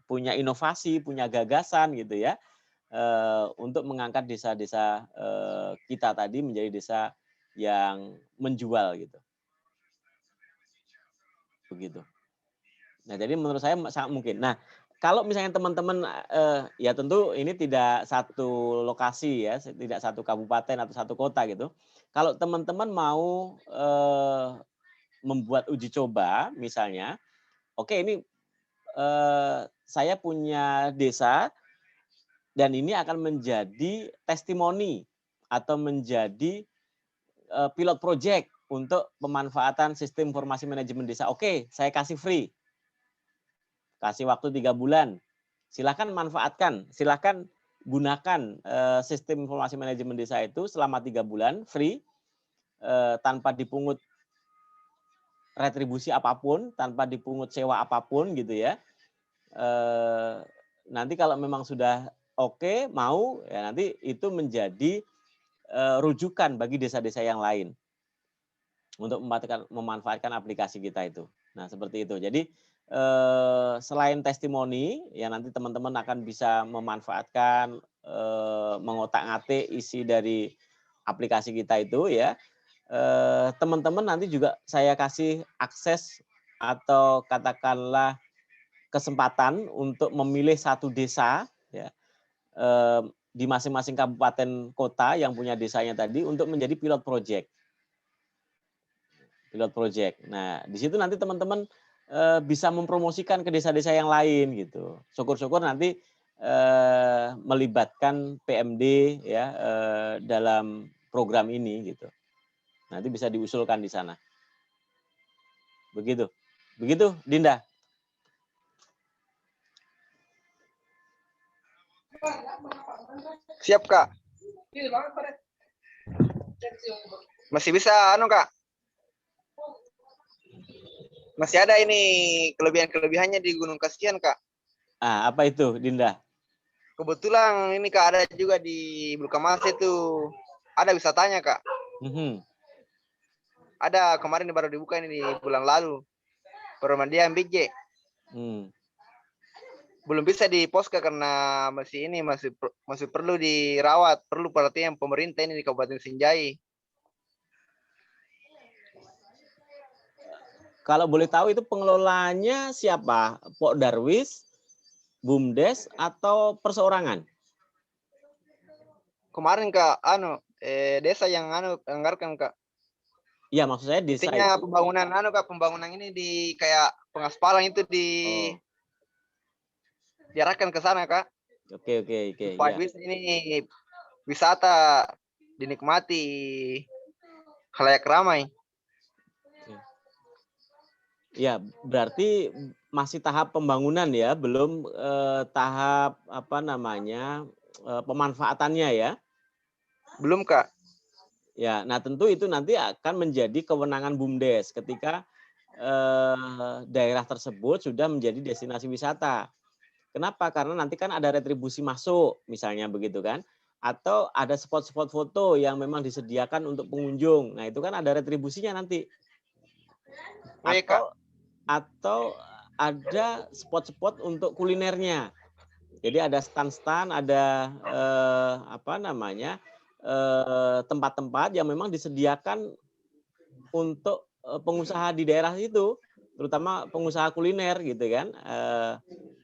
punya inovasi, punya gagasan gitu ya, untuk mengangkat desa-desa kita tadi menjadi desa yang menjual gitu. Begitu. Nah, jadi menurut saya sangat mungkin. Nah, kalau misalnya teman-teman ya tentu ini tidak satu lokasi ya, tidak satu kabupaten atau satu kota gitu. Kalau teman-teman mau membuat uji coba misalnya, oke ini saya punya desa dan ini akan menjadi testimoni atau menjadi pilot project untuk pemanfaatan sistem informasi manajemen desa. Oke, saya kasih free. Kasih waktu 3 bulan. Silahkan manfaatkan, silahkan gunakan sistem informasi manajemen desa itu selama 3 bulan free, tanpa dipungut retribusi apapun, tanpa dipungut sewa apapun gitu ya. Nanti kalau memang sudah oke, mau, ya nanti itu menjadi rujukan bagi desa-desa yang lain untuk memanfaatkan aplikasi kita itu. Nah, seperti itu. Jadi selain testimoni, ya nanti teman-teman akan bisa memanfaatkan mengotak-ngatik isi dari aplikasi kita itu ya. Teman-teman nanti juga saya kasih akses atau katakanlah kesempatan untuk memilih satu desa ya di masing-masing kabupaten kota yang punya desanya tadi untuk menjadi pilot project. Pilot project. Nah, di situ nanti teman-teman bisa mempromosikan ke desa-desa yang lain gitu. Syukur-syukur nanti melibatkan PMD ya dalam program ini gitu. Nanti bisa diusulkan di sana. Begitu. Begitu, Dinda. Siap, Kak. Masih bisa Kak. Masih ada ini kelebihan-kelebihannya di Gunung Kasihan, Kak. Ah, apa itu, Dinda? Kebetulan ini Kak ada juga di Bulkamas itu ada wisatanya, Kak. Ada kemarin baru dibuka ini di bulan lalu. Pemandian BJ. Belum bisa di poska karena masih perlu dirawat, perlu perhatian pemerintah ini di Kabupaten Sinjai. Kalau boleh tahu itu pengelolanya siapa? Pok Darwis, BUMDes atau perseorangan? Kemarin Kak, desa yang anggarkan, Kak. Iya, maksud saya desa intinya itu. Pembangunan Kak, pembangunan ini di kayak pengaspalan itu diarahkan ke sana, Kak. Oke. Supaya bisa ini wisata dinikmati khalayak ramai. Ya, berarti masih tahap pembangunan ya, belum tahap pemanfaatannya ya? Belum, Kak. Ya, nah tentu itu nanti akan menjadi kewenangan BUMDes ketika daerah tersebut sudah menjadi destinasi wisata. Kenapa? Karena nanti kan ada retribusi masuk, misalnya begitu kan? Atau ada spot-spot foto yang memang disediakan untuk pengunjung. Nah, itu kan ada retribusinya nanti. Atau ada spot-spot untuk kulinernya. Jadi ada stan-stan, ada tempat-tempat yang memang disediakan untuk pengusaha di daerah itu, terutama pengusaha kuliner gitu kan.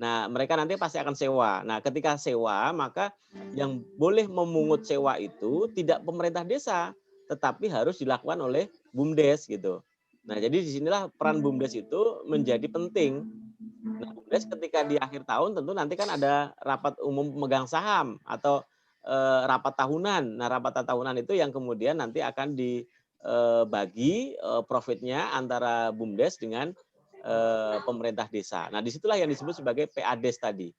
Nah, mereka nanti pasti akan sewa. Nah, ketika sewa, maka yang boleh memungut sewa itu tidak pemerintah desa, tetapi harus dilakukan oleh BUMDes gitu. Nah, jadi disinilah peran BUMDes itu menjadi penting. Nah, BUMDes ketika di akhir tahun tentu nanti kan ada rapat umum pemegang saham atau rapat tahunan. Nah, rapat tahunan itu yang kemudian nanti akan dibagi profitnya antara BUMDes dengan pemerintah desa. Nah, disitulah yang disebut sebagai PADes tadi.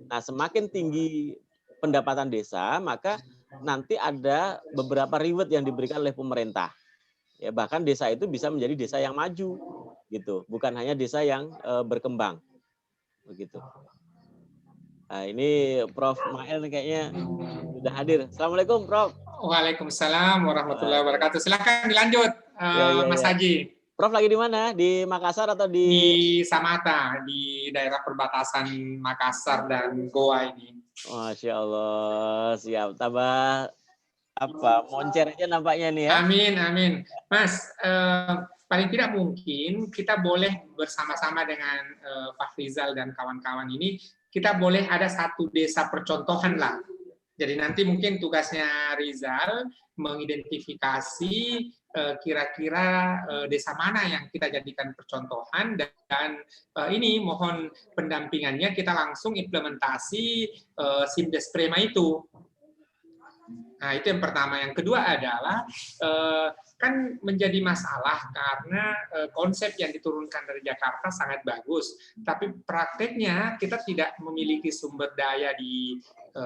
Nah, semakin tinggi pendapatan desa, maka nanti ada beberapa reward yang diberikan oleh pemerintah. Ya, bahkan desa itu bisa menjadi desa yang maju, gitu. Bukan hanya desa yang berkembang, begitu. Nah, ini Prof. Mael kayaknya sudah hadir. Assalamualaikum, Prof. Waalaikumsalam warahmatullahi wabarakatuh. Silakan dilanjut, Mas Haji. Prof lagi di mana? Di Makassar atau di Samata, di daerah perbatasan Makassar dan Goa ini. Masya Allah, siap. Tambah moncer aja nampaknya nih ya. Amin, amin. Mas, paling tidak mungkin kita boleh bersama-sama dengan Pak Rizal dan kawan-kawan ini, kita boleh ada satu desa percontohan lah. Jadi nanti mungkin tugasnya Rizal mengidentifikasi kira-kira desa mana yang kita jadikan percontohan, dan ini mohon pendampingannya, kita langsung implementasi SIMDes Prema itu. Nah, itu yang pertama. Yang kedua adalah kan menjadi masalah karena konsep yang diturunkan dari Jakarta sangat bagus, tapi prakteknya kita tidak memiliki sumber daya di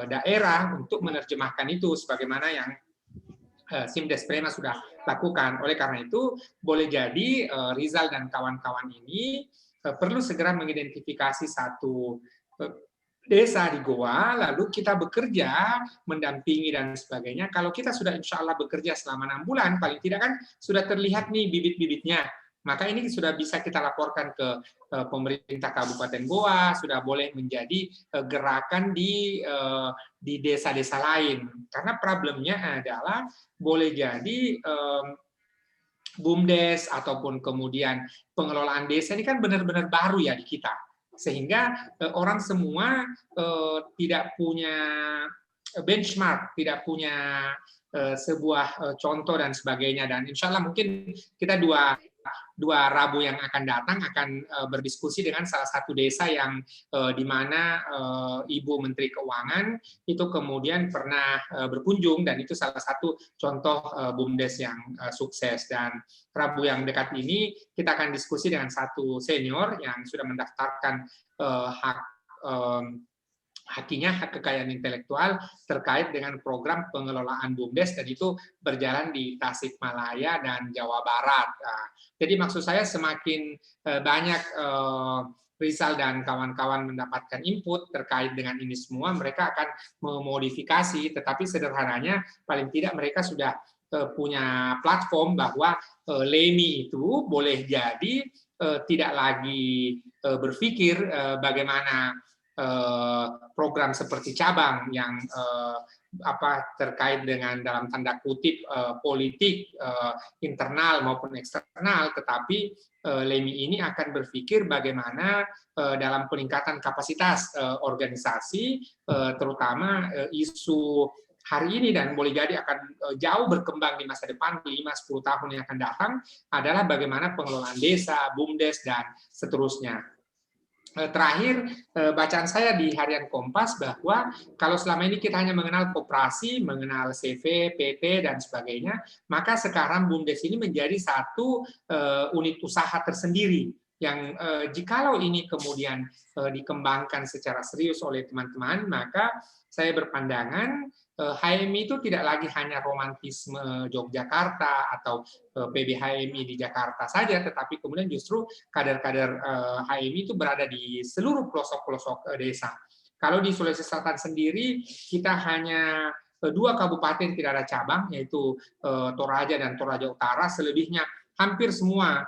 daerah untuk menerjemahkan itu sebagaimana yang SIMDes Prema sudah lakukan. Oleh karena itu, boleh jadi Rizal dan kawan-kawan ini perlu segera mengidentifikasi satu desa di Goa, lalu kita bekerja, mendampingi dan sebagainya. Kalau kita sudah insya Allah bekerja selama 6 bulan, paling tidak kan sudah terlihat nih bibit-bibitnya. Maka ini sudah bisa kita laporkan ke pemerintah Kabupaten Goa, sudah boleh menjadi gerakan di desa-desa lain. Karena problemnya adalah boleh jadi BUMDes ataupun kemudian pengelolaan desa ini kan benar-benar baru ya di kita. Sehingga orang semua tidak punya benchmark, tidak punya sebuah contoh dan sebagainya. Dan insya Allah mungkin kita dua Rabu yang akan datang akan berdiskusi dengan salah satu desa yang di mana Ibu Menteri Keuangan itu kemudian pernah berkunjung, dan itu salah satu contoh BUMDes yang sukses. Dan Rabu yang dekat ini kita akan diskusi dengan satu senior yang sudah mendaftarkan hak kekayaan intelektual terkait dengan program pengelolaan BUMDes, dan itu berjalan di Tasikmalaya dan Jawa Barat. Jadi maksud saya semakin banyak Rizal dan kawan-kawan mendapatkan input terkait dengan ini semua, mereka akan memodifikasi, tetapi sederhananya paling tidak mereka sudah punya platform bahwa LEMI itu boleh jadi tidak lagi berpikir bagaimana program seperti cabang yang terkait dengan dalam tanda kutip politik internal maupun eksternal, tetapi LEMI ini akan berpikir bagaimana dalam peningkatan kapasitas organisasi, terutama isu hari ini dan boleh jadi akan jauh berkembang di masa depan, 5-10 tahun yang akan datang, adalah bagaimana pengelolaan desa, BUMDes, dan seterusnya. Terakhir, bacaan saya di Harian Kompas bahwa kalau selama ini kita hanya mengenal koperasi, mengenal CV, PT, dan sebagainya, maka sekarang BUMDes ini menjadi satu unit usaha tersendiri yang jikalau ini kemudian dikembangkan secara serius oleh teman-teman, maka saya berpandangan HMI itu tidak lagi hanya romantisme Yogyakarta atau PBHMI di Jakarta saja, tetapi kemudian justru kader-kader HMI itu berada di seluruh pelosok-pelosok desa. Kalau di Sulawesi Selatan sendiri, kita hanya 2 kabupaten tidak ada cabang, yaitu Toraja dan Toraja Utara. Selebihnya hampir semua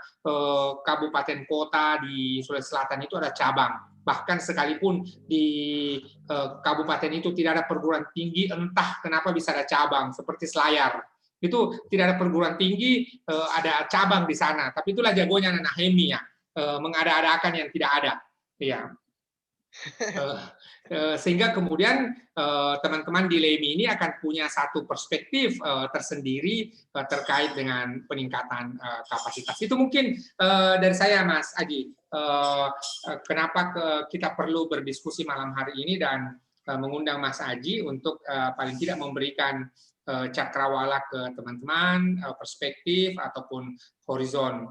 kabupaten kota di Sulawesi Selatan itu ada cabang. Bahkan sekalipun di kabupaten itu tidak ada perguruan tinggi, entah kenapa bisa ada cabang seperti Selayar. Itu tidak ada perguruan tinggi, ada cabang di sana. Tapi itulah jagonya anak Hemi ya, mengada-adakan yang tidak ada. Ya. Sehingga kemudian teman-teman di LEMI ini akan punya satu perspektif tersendiri terkait dengan peningkatan kapasitas. Itu mungkin dari saya, Mas Aji. Kenapa kita perlu berdiskusi malam hari ini dan mengundang Mas Aji untuk paling tidak memberikan cakrawala ke teman-teman, perspektif ataupun horizon.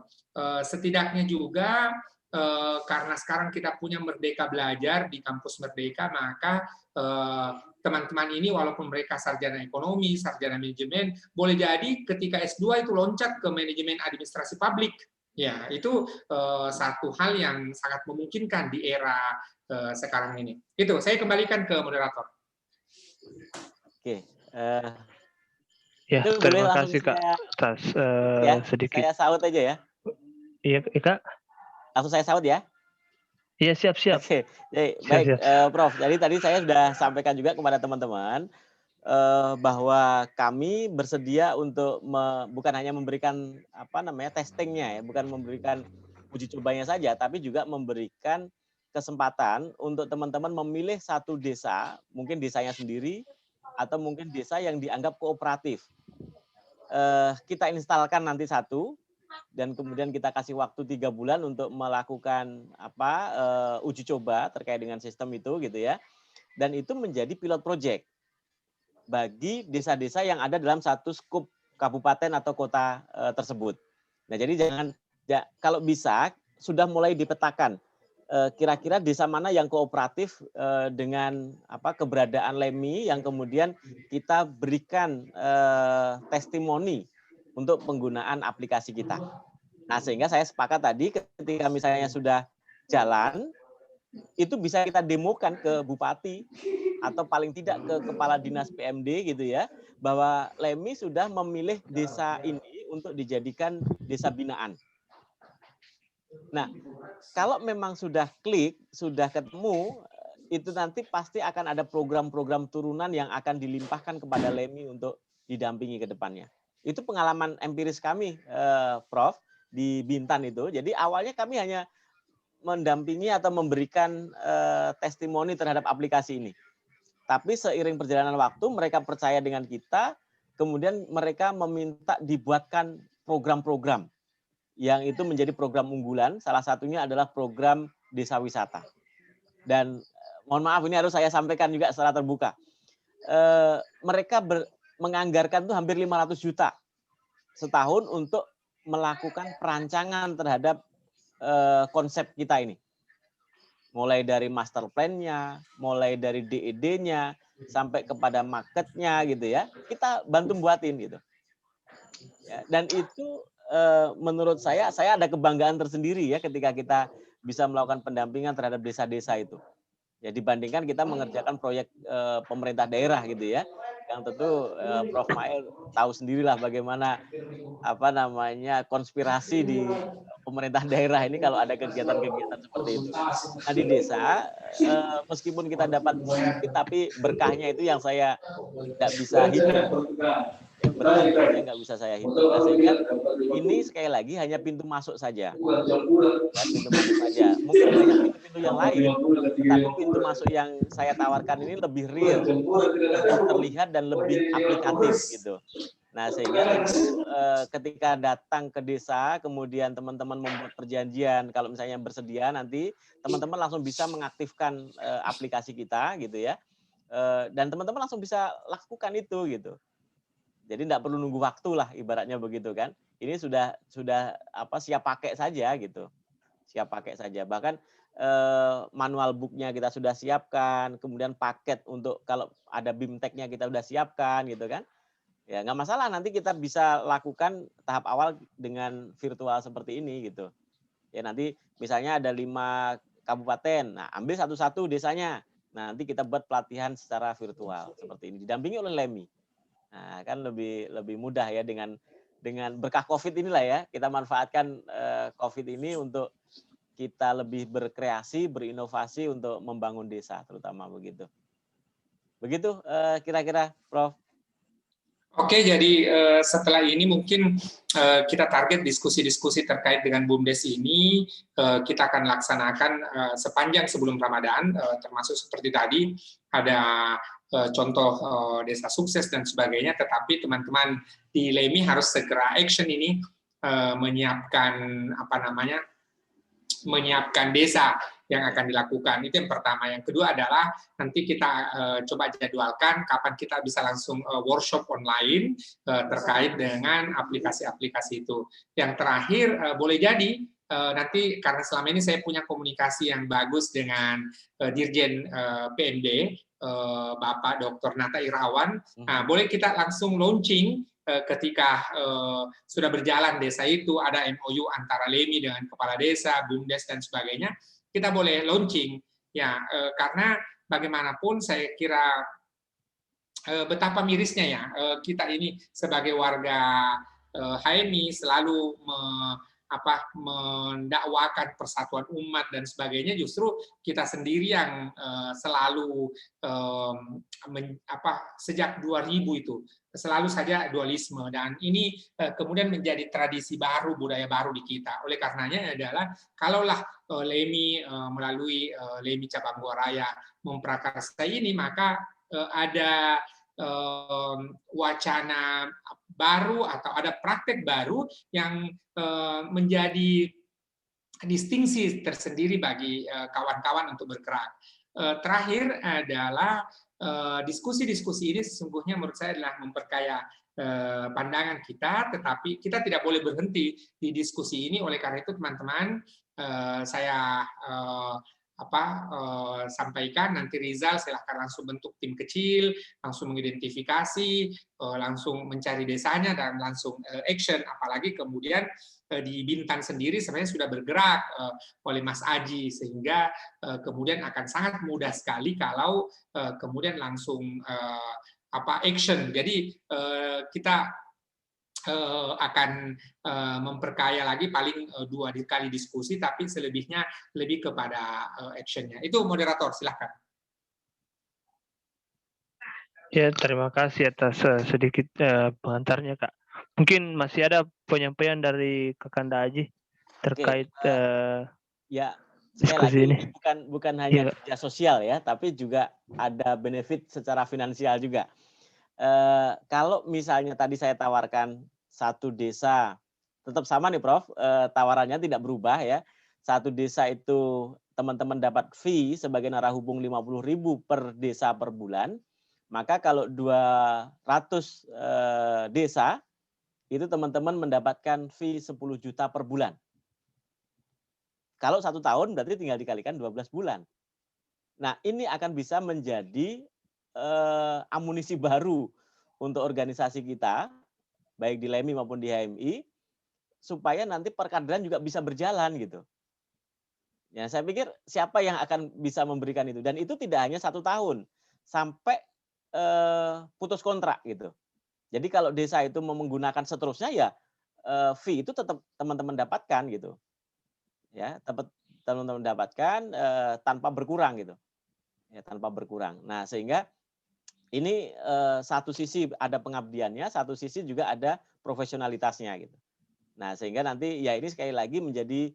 Setidaknya juga karena sekarang kita punya Merdeka Belajar di kampus Merdeka, maka teman-teman ini walaupun mereka sarjana ekonomi, sarjana manajemen, boleh jadi ketika S2 itu loncat ke manajemen administrasi publik. Ya, itu satu hal yang sangat memungkinkan di era sekarang ini. Itu, saya kembalikan ke moderator. Oke. Ya, Itu boleh terima langsung kasih Kak saya, atas ya, sedikit. saya saut aja ya. Iya Kak. Langsung saya saut ya. Iya siap. Oke, baik, Siap. Prof. Jadi tadi saya sudah sampaikan juga kepada teman-teman bahwa kami bersedia untuk bukan hanya memberikan testingnya ya, bukan memberikan uji cobanya saja, tapi juga memberikan kesempatan untuk teman-teman memilih satu desa, mungkin desanya sendiri atau mungkin desa yang dianggap kooperatif. Kita instalkan nanti satu. Dan kemudian kita kasih waktu 3 bulan untuk melakukan uji coba terkait dengan sistem itu gitu ya. Dan itu menjadi pilot project bagi desa-desa yang ada dalam satu skup kabupaten atau kota tersebut. Nah, jadi kalau bisa sudah mulai dipetakan kira-kira desa mana yang kooperatif dengan keberadaan LEMI yang kemudian kita berikan testimoni untuk penggunaan aplikasi kita. Nah, sehingga saya sepakat tadi ketika misalnya sudah jalan, itu bisa kita demokan ke bupati atau paling tidak ke kepala dinas PMD gitu ya, bahwa LEMI sudah memilih desa ini untuk dijadikan desa binaan. Nah, kalau memang sudah klik, sudah ketemu, itu nanti pasti akan ada program-program turunan yang akan dilimpahkan kepada LEMI untuk didampingi ke depannya. Itu pengalaman empiris kami, Prof, di Bintan itu. Jadi awalnya kami hanya mendampingi atau memberikan testimoni terhadap aplikasi ini. Tapi seiring perjalanan waktu, mereka percaya dengan kita, kemudian mereka meminta dibuatkan program-program yang itu menjadi program unggulan. Salah satunya adalah program desa wisata. Dan mohon maaf, ini harus saya sampaikan juga secara terbuka. Mereka menganggarkan tuh hampir 500 juta setahun untuk melakukan perancangan terhadap konsep kita ini. Mulai dari master plan-nya, mulai dari DED-nya, sampai kepada market-nya gitu ya. Kita bantu buatin gitu. Ya, dan itu menurut saya ada kebanggaan tersendiri ya ketika kita bisa melakukan pendampingan terhadap desa-desa itu. Ya dibandingkan kita mengerjakan proyek pemerintah daerah gitu ya. Yang tentu Prof Mail tahu sendirilah bagaimana konspirasi di pemerintah daerah ini kalau ada kegiatan-kegiatan seperti itu. Nah di desa meskipun kita dapat sedikit tapi berkahnya itu yang saya nggak bisa hitung. Ya, berkahnya nggak bisa saya hitung. Nah, sehingga ini sekali lagi hanya pintu masuk saja. Ya, pintu masuk saja. Mungkin banyak pintu-pintu yang lain, tetapi pintu masuk yang saya tawarkan ini lebih real, lebih terlihat dan lebih aplikatif gitu. Nah, sehingga tentu ketika datang ke desa, kemudian teman-teman membuat perjanjian, kalau misalnya bersedia nanti teman-teman langsung bisa mengaktifkan aplikasi kita gitu ya. Dan teman-teman langsung bisa lakukan itu gitu. Jadi tidak perlu nunggu waktu lah ibaratnya begitu kan. Ini sudah siap pakai saja gitu. Siap pakai saja. Bahkan manual book-nya kita sudah siapkan, kemudian paket untuk kalau ada BIMTEK-nya kita sudah siapkan gitu kan. Ya nggak masalah, nanti kita bisa lakukan tahap awal dengan virtual seperti ini gitu. Ya nanti misalnya ada 5 kabupaten, nah ambil satu-satu desanya. Nah, nanti kita buat pelatihan secara virtual seperti ini, didampingi oleh LEMI. Nah, kan lebih mudah ya dengan berkah COVID inilah ya, kita manfaatkan COVID ini untuk kita lebih berkreasi, berinovasi untuk membangun desa, terutama begitu. Begitu kira-kira, Prof. Oke, jadi setelah ini mungkin kita target diskusi-diskusi terkait dengan BUMDes ini kita akan laksanakan sepanjang sebelum Ramadan, termasuk seperti tadi ada contoh desa sukses dan sebagainya. Tetapi teman-teman di LEMI harus segera action ini, menyiapkan desa yang akan dilakukan. Itu yang pertama. Yang kedua adalah nanti kita coba jadwalkan kapan kita bisa langsung workshop online terkait dengan aplikasi-aplikasi itu. Yang terakhir, boleh jadi nanti karena selama ini saya punya komunikasi yang bagus dengan Dirjen PMD, Bapak Dr. Nata Irawan, nah, boleh kita langsung launching ketika sudah berjalan desa itu, ada MOU antara LEMI dengan kepala desa, BUMDes dan sebagainya, kita boleh launching ya, karena bagaimanapun saya kira betapa mirisnya ya kita ini sebagai warga HMI selalu mendakwakan persatuan umat dan sebagainya, justru kita sendiri yang selalu sejak 2000 itu selalu saja dualisme, dan ini kemudian menjadi tradisi baru, budaya baru di kita. Oleh karenanya adalah kalaulah LEMI melalui LEMI Cabang Goaraya memprakarsai ini, maka ada wacana baru atau ada praktek baru yang menjadi distingsi tersendiri bagi kawan-kawan untuk bergerak. Terakhir adalah diskusi-diskusi ini sesungguhnya menurut saya adalah memperkaya pandangan kita, tetapi kita tidak boleh berhenti di diskusi ini. Oleh karena itu teman-teman, saya sampaikan nanti Rizal silahkan langsung bentuk tim kecil, langsung mengidentifikasi, langsung mencari desanya dan langsung action. Apalagi kemudian di Bintan sendiri sebenarnya sudah bergerak oleh Mas Aji, sehingga kemudian akan sangat mudah sekali kalau kemudian langsung action. Jadi kita akan memperkaya lagi paling 2 kali diskusi, tapi selebihnya lebih kepada actionnya. Itu moderator, silahkan. Ya, terima kasih atas sedikit pengantarnya, Kak. Mungkin masih ada penyampaian dari Kakanda Aji terkait ya, diskusi sekali ini. lagi bukan hanya kerja sosial ya, tapi juga ada benefit secara finansial juga. Kalau misalnya tadi saya tawarkan satu desa, tetap sama nih Prof, tawarannya tidak berubah ya. Satu desa itu teman-teman dapat fee sebagai narahubung 50.000 per desa per bulan. Maka kalau 200 desa, itu teman-teman mendapatkan fee 10 juta per bulan. Kalau 1 tahun berarti tinggal dikalikan 12 bulan. Nah, ini akan bisa menjadi amunisi baru untuk organisasi kita, baik di LEMI maupun di HMI, supaya nanti perkaderan juga bisa berjalan gitu. Ya, saya pikir siapa yang akan bisa memberikan itu, dan itu tidak hanya 1 tahun sampai putus kontrak gitu. Jadi kalau desa itu mau menggunakan seterusnya ya fee itu tetap teman-teman dapatkan gitu. Ya, teman-teman dapatkan tanpa berkurang gitu. Ya, tanpa berkurang. Nah, sehingga ini satu sisi ada pengabdiannya, satu sisi juga ada profesionalitasnya gitu. Nah, sehingga nanti ya ini sekali lagi menjadi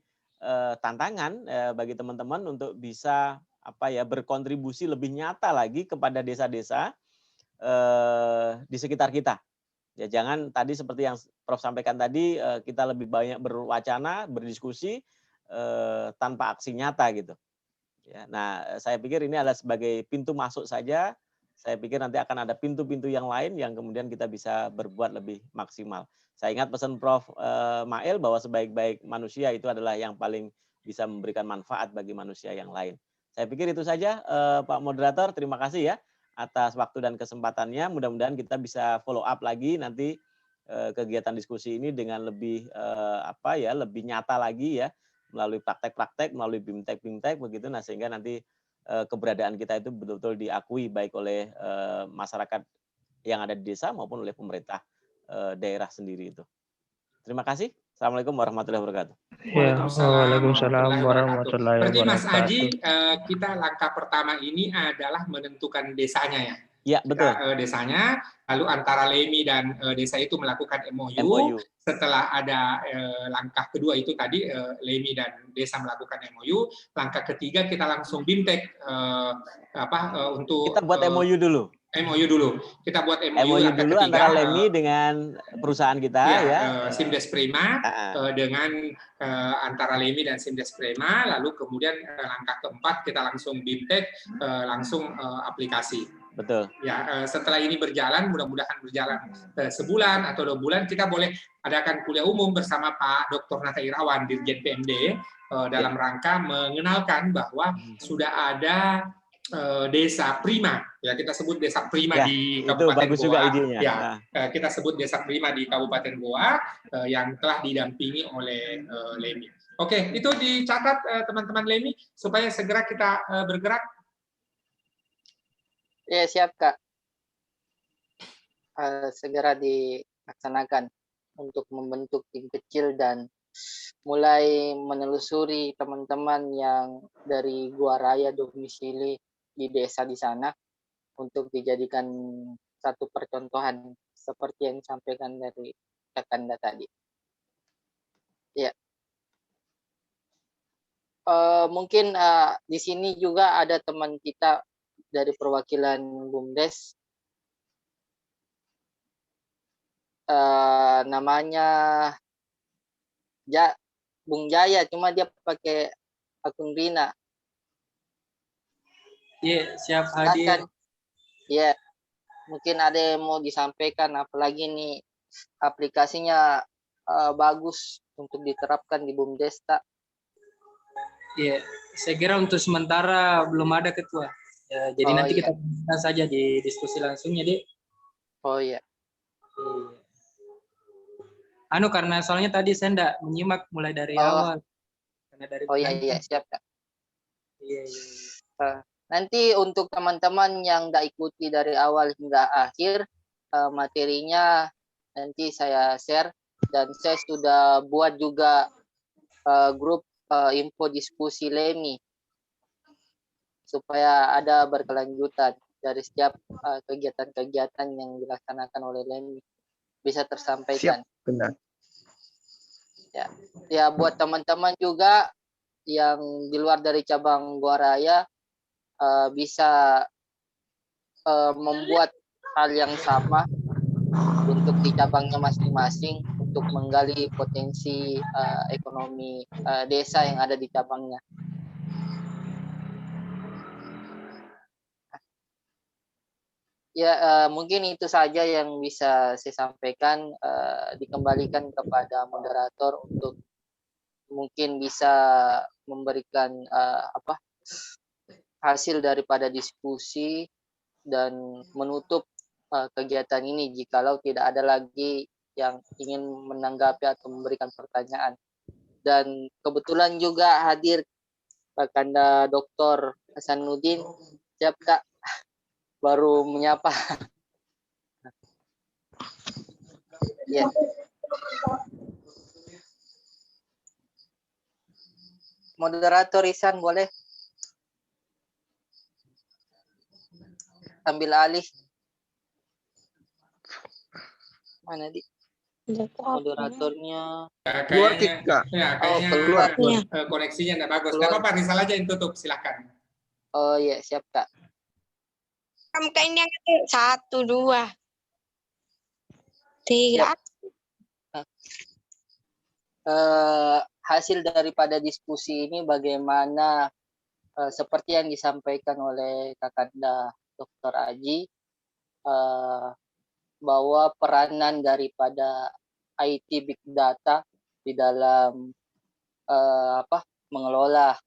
tantangan bagi teman-teman untuk bisa berkontribusi lebih nyata lagi kepada desa-desa di sekitar kita. Ya, jangan tadi seperti yang Prof sampaikan tadi, kita lebih banyak berwacana, berdiskusi tanpa aksi nyata gitu. Ya, nah, saya pikir ini adalah sebagai pintu masuk saja. Saya pikir nanti akan ada pintu-pintu yang lain yang kemudian kita bisa berbuat lebih maksimal. Saya ingat pesan Prof Mail bahwa sebaik-baik manusia itu adalah yang paling bisa memberikan manfaat bagi manusia yang lain. Saya pikir itu saja, Pak Moderator. Terima kasih ya atas waktu dan kesempatannya. Mudah-mudahan kita bisa follow up lagi nanti kegiatan diskusi ini dengan lebih lebih nyata lagi ya, melalui praktek-praktek, melalui BIMTEK begitu. Nah, sehingga nanti keberadaan kita itu betul-betul diakui baik oleh masyarakat yang ada di desa maupun oleh pemerintah daerah sendiri itu. Terima kasih. Assalamualaikum warahmatullahi wabarakatuh. Ya, waalaikumsalam warahmatullahi Berarti Mas wabarakatuh. Aji, kita langkah pertama ini adalah menentukan desanya ya. Ya, betul. Desanya, lalu antara LEMI dan desa itu melakukan MOU. MOU. Setelah ada langkah kedua itu tadi, LEMI dan desa melakukan MOU. Langkah ketiga kita langsung BIMTEK untuk Kita buat MOU dulu. MOU dulu. Kita buat MOU, MOU langkah dulu ketiga, antara LEMI dengan perusahaan kita ya. Simdes Prima dengan antara LEMI dan Simdes Prima, lalu kemudian langkah keempat kita langsung BIMTEK, langsung aplikasi. Betul. Ya, setelah ini berjalan, mudah-mudahan berjalan sebulan atau 2 bulan, kita boleh adakan kuliah umum bersama Pak Dr. Nata Irawan, Dirjen PMD, dalam rangka mengenalkan bahwa sudah ada desa Prima, ya kita sebut desa Prima di Kabupaten bagus Goa. Juga idenya. Ya, kita sebut desa Prima di Kabupaten Goa yang telah didampingi oleh LEMI. Oke, itu dicatat teman-teman LEMI supaya segera kita bergerak. Ya, siap Kak. Segera dilaksanakan untuk membentuk tim kecil dan mulai menelusuri teman-teman yang dari Gua Raya domisili di desa di sana untuk dijadikan satu percontohan seperti yang disampaikan dari Kakanda tadi. Ya. Mungkin di sini juga ada teman kita dari perwakilan BUMDes, namanya Bung Jaya, cuma dia pakai akun Rina. Iya, siap hadir. Iya, mungkin ada yang mau disampaikan, apalagi nih aplikasinya bagus untuk diterapkan di BUMDes, tak? Iya, saya kira untuk sementara belum ada ketua. Ya, jadi nanti kita bahas saja di diskusi langsungnya, Dek. Oh iya. Karena soalnya tadi saya enggak menyimak mulai dari awal. Karena dari iya, siap, Kak. Iya. Nanti untuk teman-teman yang enggak ikuti dari awal hingga akhir, materinya nanti saya share, dan saya sudah buat juga grup info diskusi LEMI supaya ada berkelanjutan dari setiap kegiatan-kegiatan yang dilaksanakan oleh LEMI bisa tersampaikan. Siap, benar. Ya, buat teman-teman juga yang di luar dari cabang Gua Raya bisa membuat hal yang sama untuk di cabangnya masing-masing untuk menggali potensi ekonomi desa yang ada di cabangnya. Ya, mungkin itu saja yang bisa saya sampaikan. Dikembalikan kepada moderator untuk mungkin bisa memberikan hasil daripada diskusi dan menutup kegiatan ini jikalau tidak ada lagi yang ingin menanggapi atau memberikan pertanyaan. Dan kebetulan juga hadir Kakanda Dr. Hasanuddin. Siap, Kak. Baru menyapa. Ya. Moderator Isan boleh ambil alih. Mana di moderatornya? Kayaknya koneksinya nggak bagus. Nggak apa-apa, Rizal aja yang tutup, silakan. Oh iya, siap Kak. Kayaknya 1, 2, 3. Hasil daripada diskusi ini bagaimana seperti yang disampaikan oleh Kakanda Dr. Aji, bahwa peranan daripada IT Big Data di dalam mengelola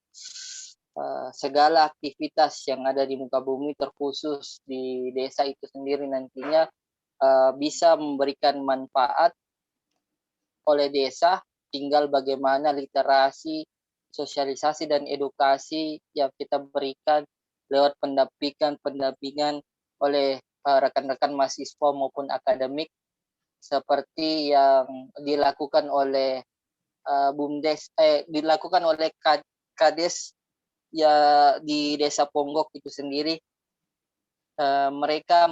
segala aktivitas yang ada di muka bumi, terkhusus di desa itu sendiri nantinya bisa memberikan manfaat oleh desa. Tinggal bagaimana literasi, sosialisasi dan edukasi yang kita berikan lewat pendampingan oleh rekan-rekan mahasiswa maupun akademik, seperti yang dilakukan oleh BUMDes dilakukan oleh Kades ya di Desa Ponggok itu sendiri. Mereka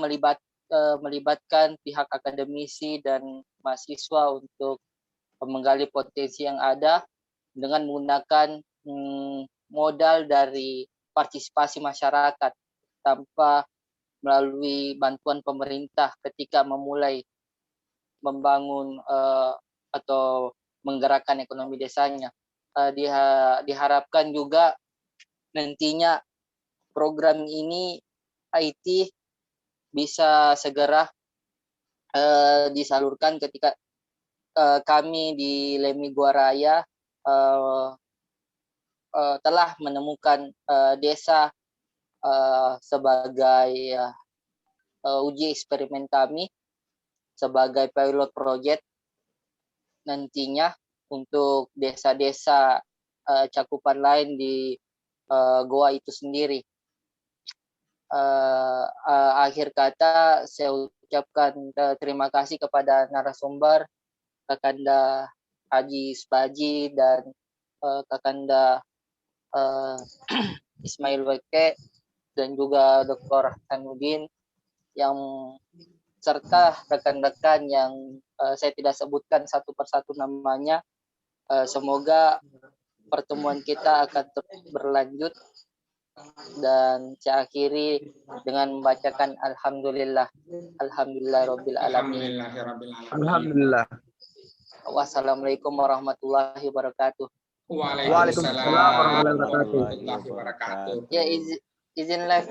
melibatkan pihak akademisi dan mahasiswa untuk menggali potensi yang ada dengan menggunakan modal dari partisipasi masyarakat tanpa melalui bantuan pemerintah ketika memulai membangun atau menggerakkan ekonomi desanya. Diharapkan juga nantinya program ini IT bisa segera disalurkan ketika kami di Lemi Gua Raya telah menemukan desa sebagai uji eksperimen kami sebagai pilot project nantinya untuk desa-desa cakupan lain di Goa itu sendiri. Akhir kata saya ucapkan terima kasih kepada narasumber Kakanda Haji Spaji dan Kakanda Ismail Weke dan juga Dr. Hasanuddin yang serta rekan-rekan yang saya tidak sebutkan satu persatu namanya. Semoga pertemuan kita akan terus berlanjut. Dan saya akhiri dengan membacakan Alhamdulillah Rabbil Alamin. Alhamdulillah. Wassalamualaikum warahmatullahi wabarakatuh. Waalaikumsalam warahmatullahi wabarakatuh. Ya, izin live.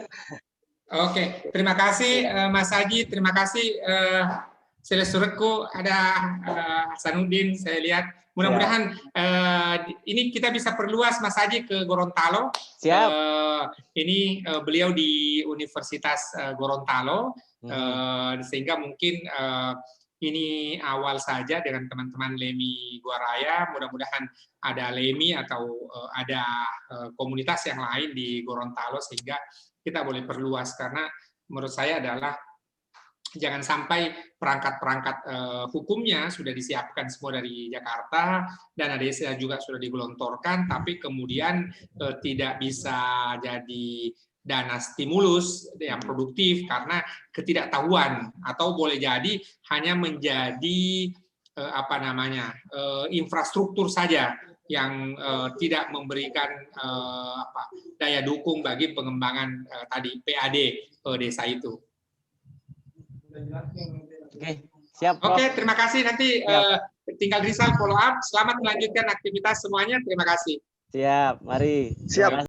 Oke, terima kasih Mas Haji, terima kasih Selesureku, ada Hasanuddin, saya lihat. Mudah-mudahan ini kita bisa perluas Mas Haji ke Gorontalo. Siap. Ini beliau di Universitas Gorontalo, sehingga mungkin ini awal saja dengan teman-teman Lemi Gua Raya. Mudah-mudahan ada Lemi atau ada komunitas yang lain di Gorontalo sehingga kita boleh perluas, karena menurut saya adalah jangan sampai perangkat-perangkat hukumnya sudah disiapkan semua dari Jakarta, dana desa juga sudah digelontorkan, tapi kemudian tidak bisa jadi dana stimulus yang produktif karena ketidaktahuan, atau boleh jadi hanya menjadi infrastruktur saja yang tidak memberikan daya dukung bagi pengembangan tadi PAD desa itu. Oke, siap. Prof. Oke, terima kasih. Nanti tinggal Rizal follow up. Selamat melanjutkan aktivitas semuanya. Terima kasih. Siap, mari. Siap.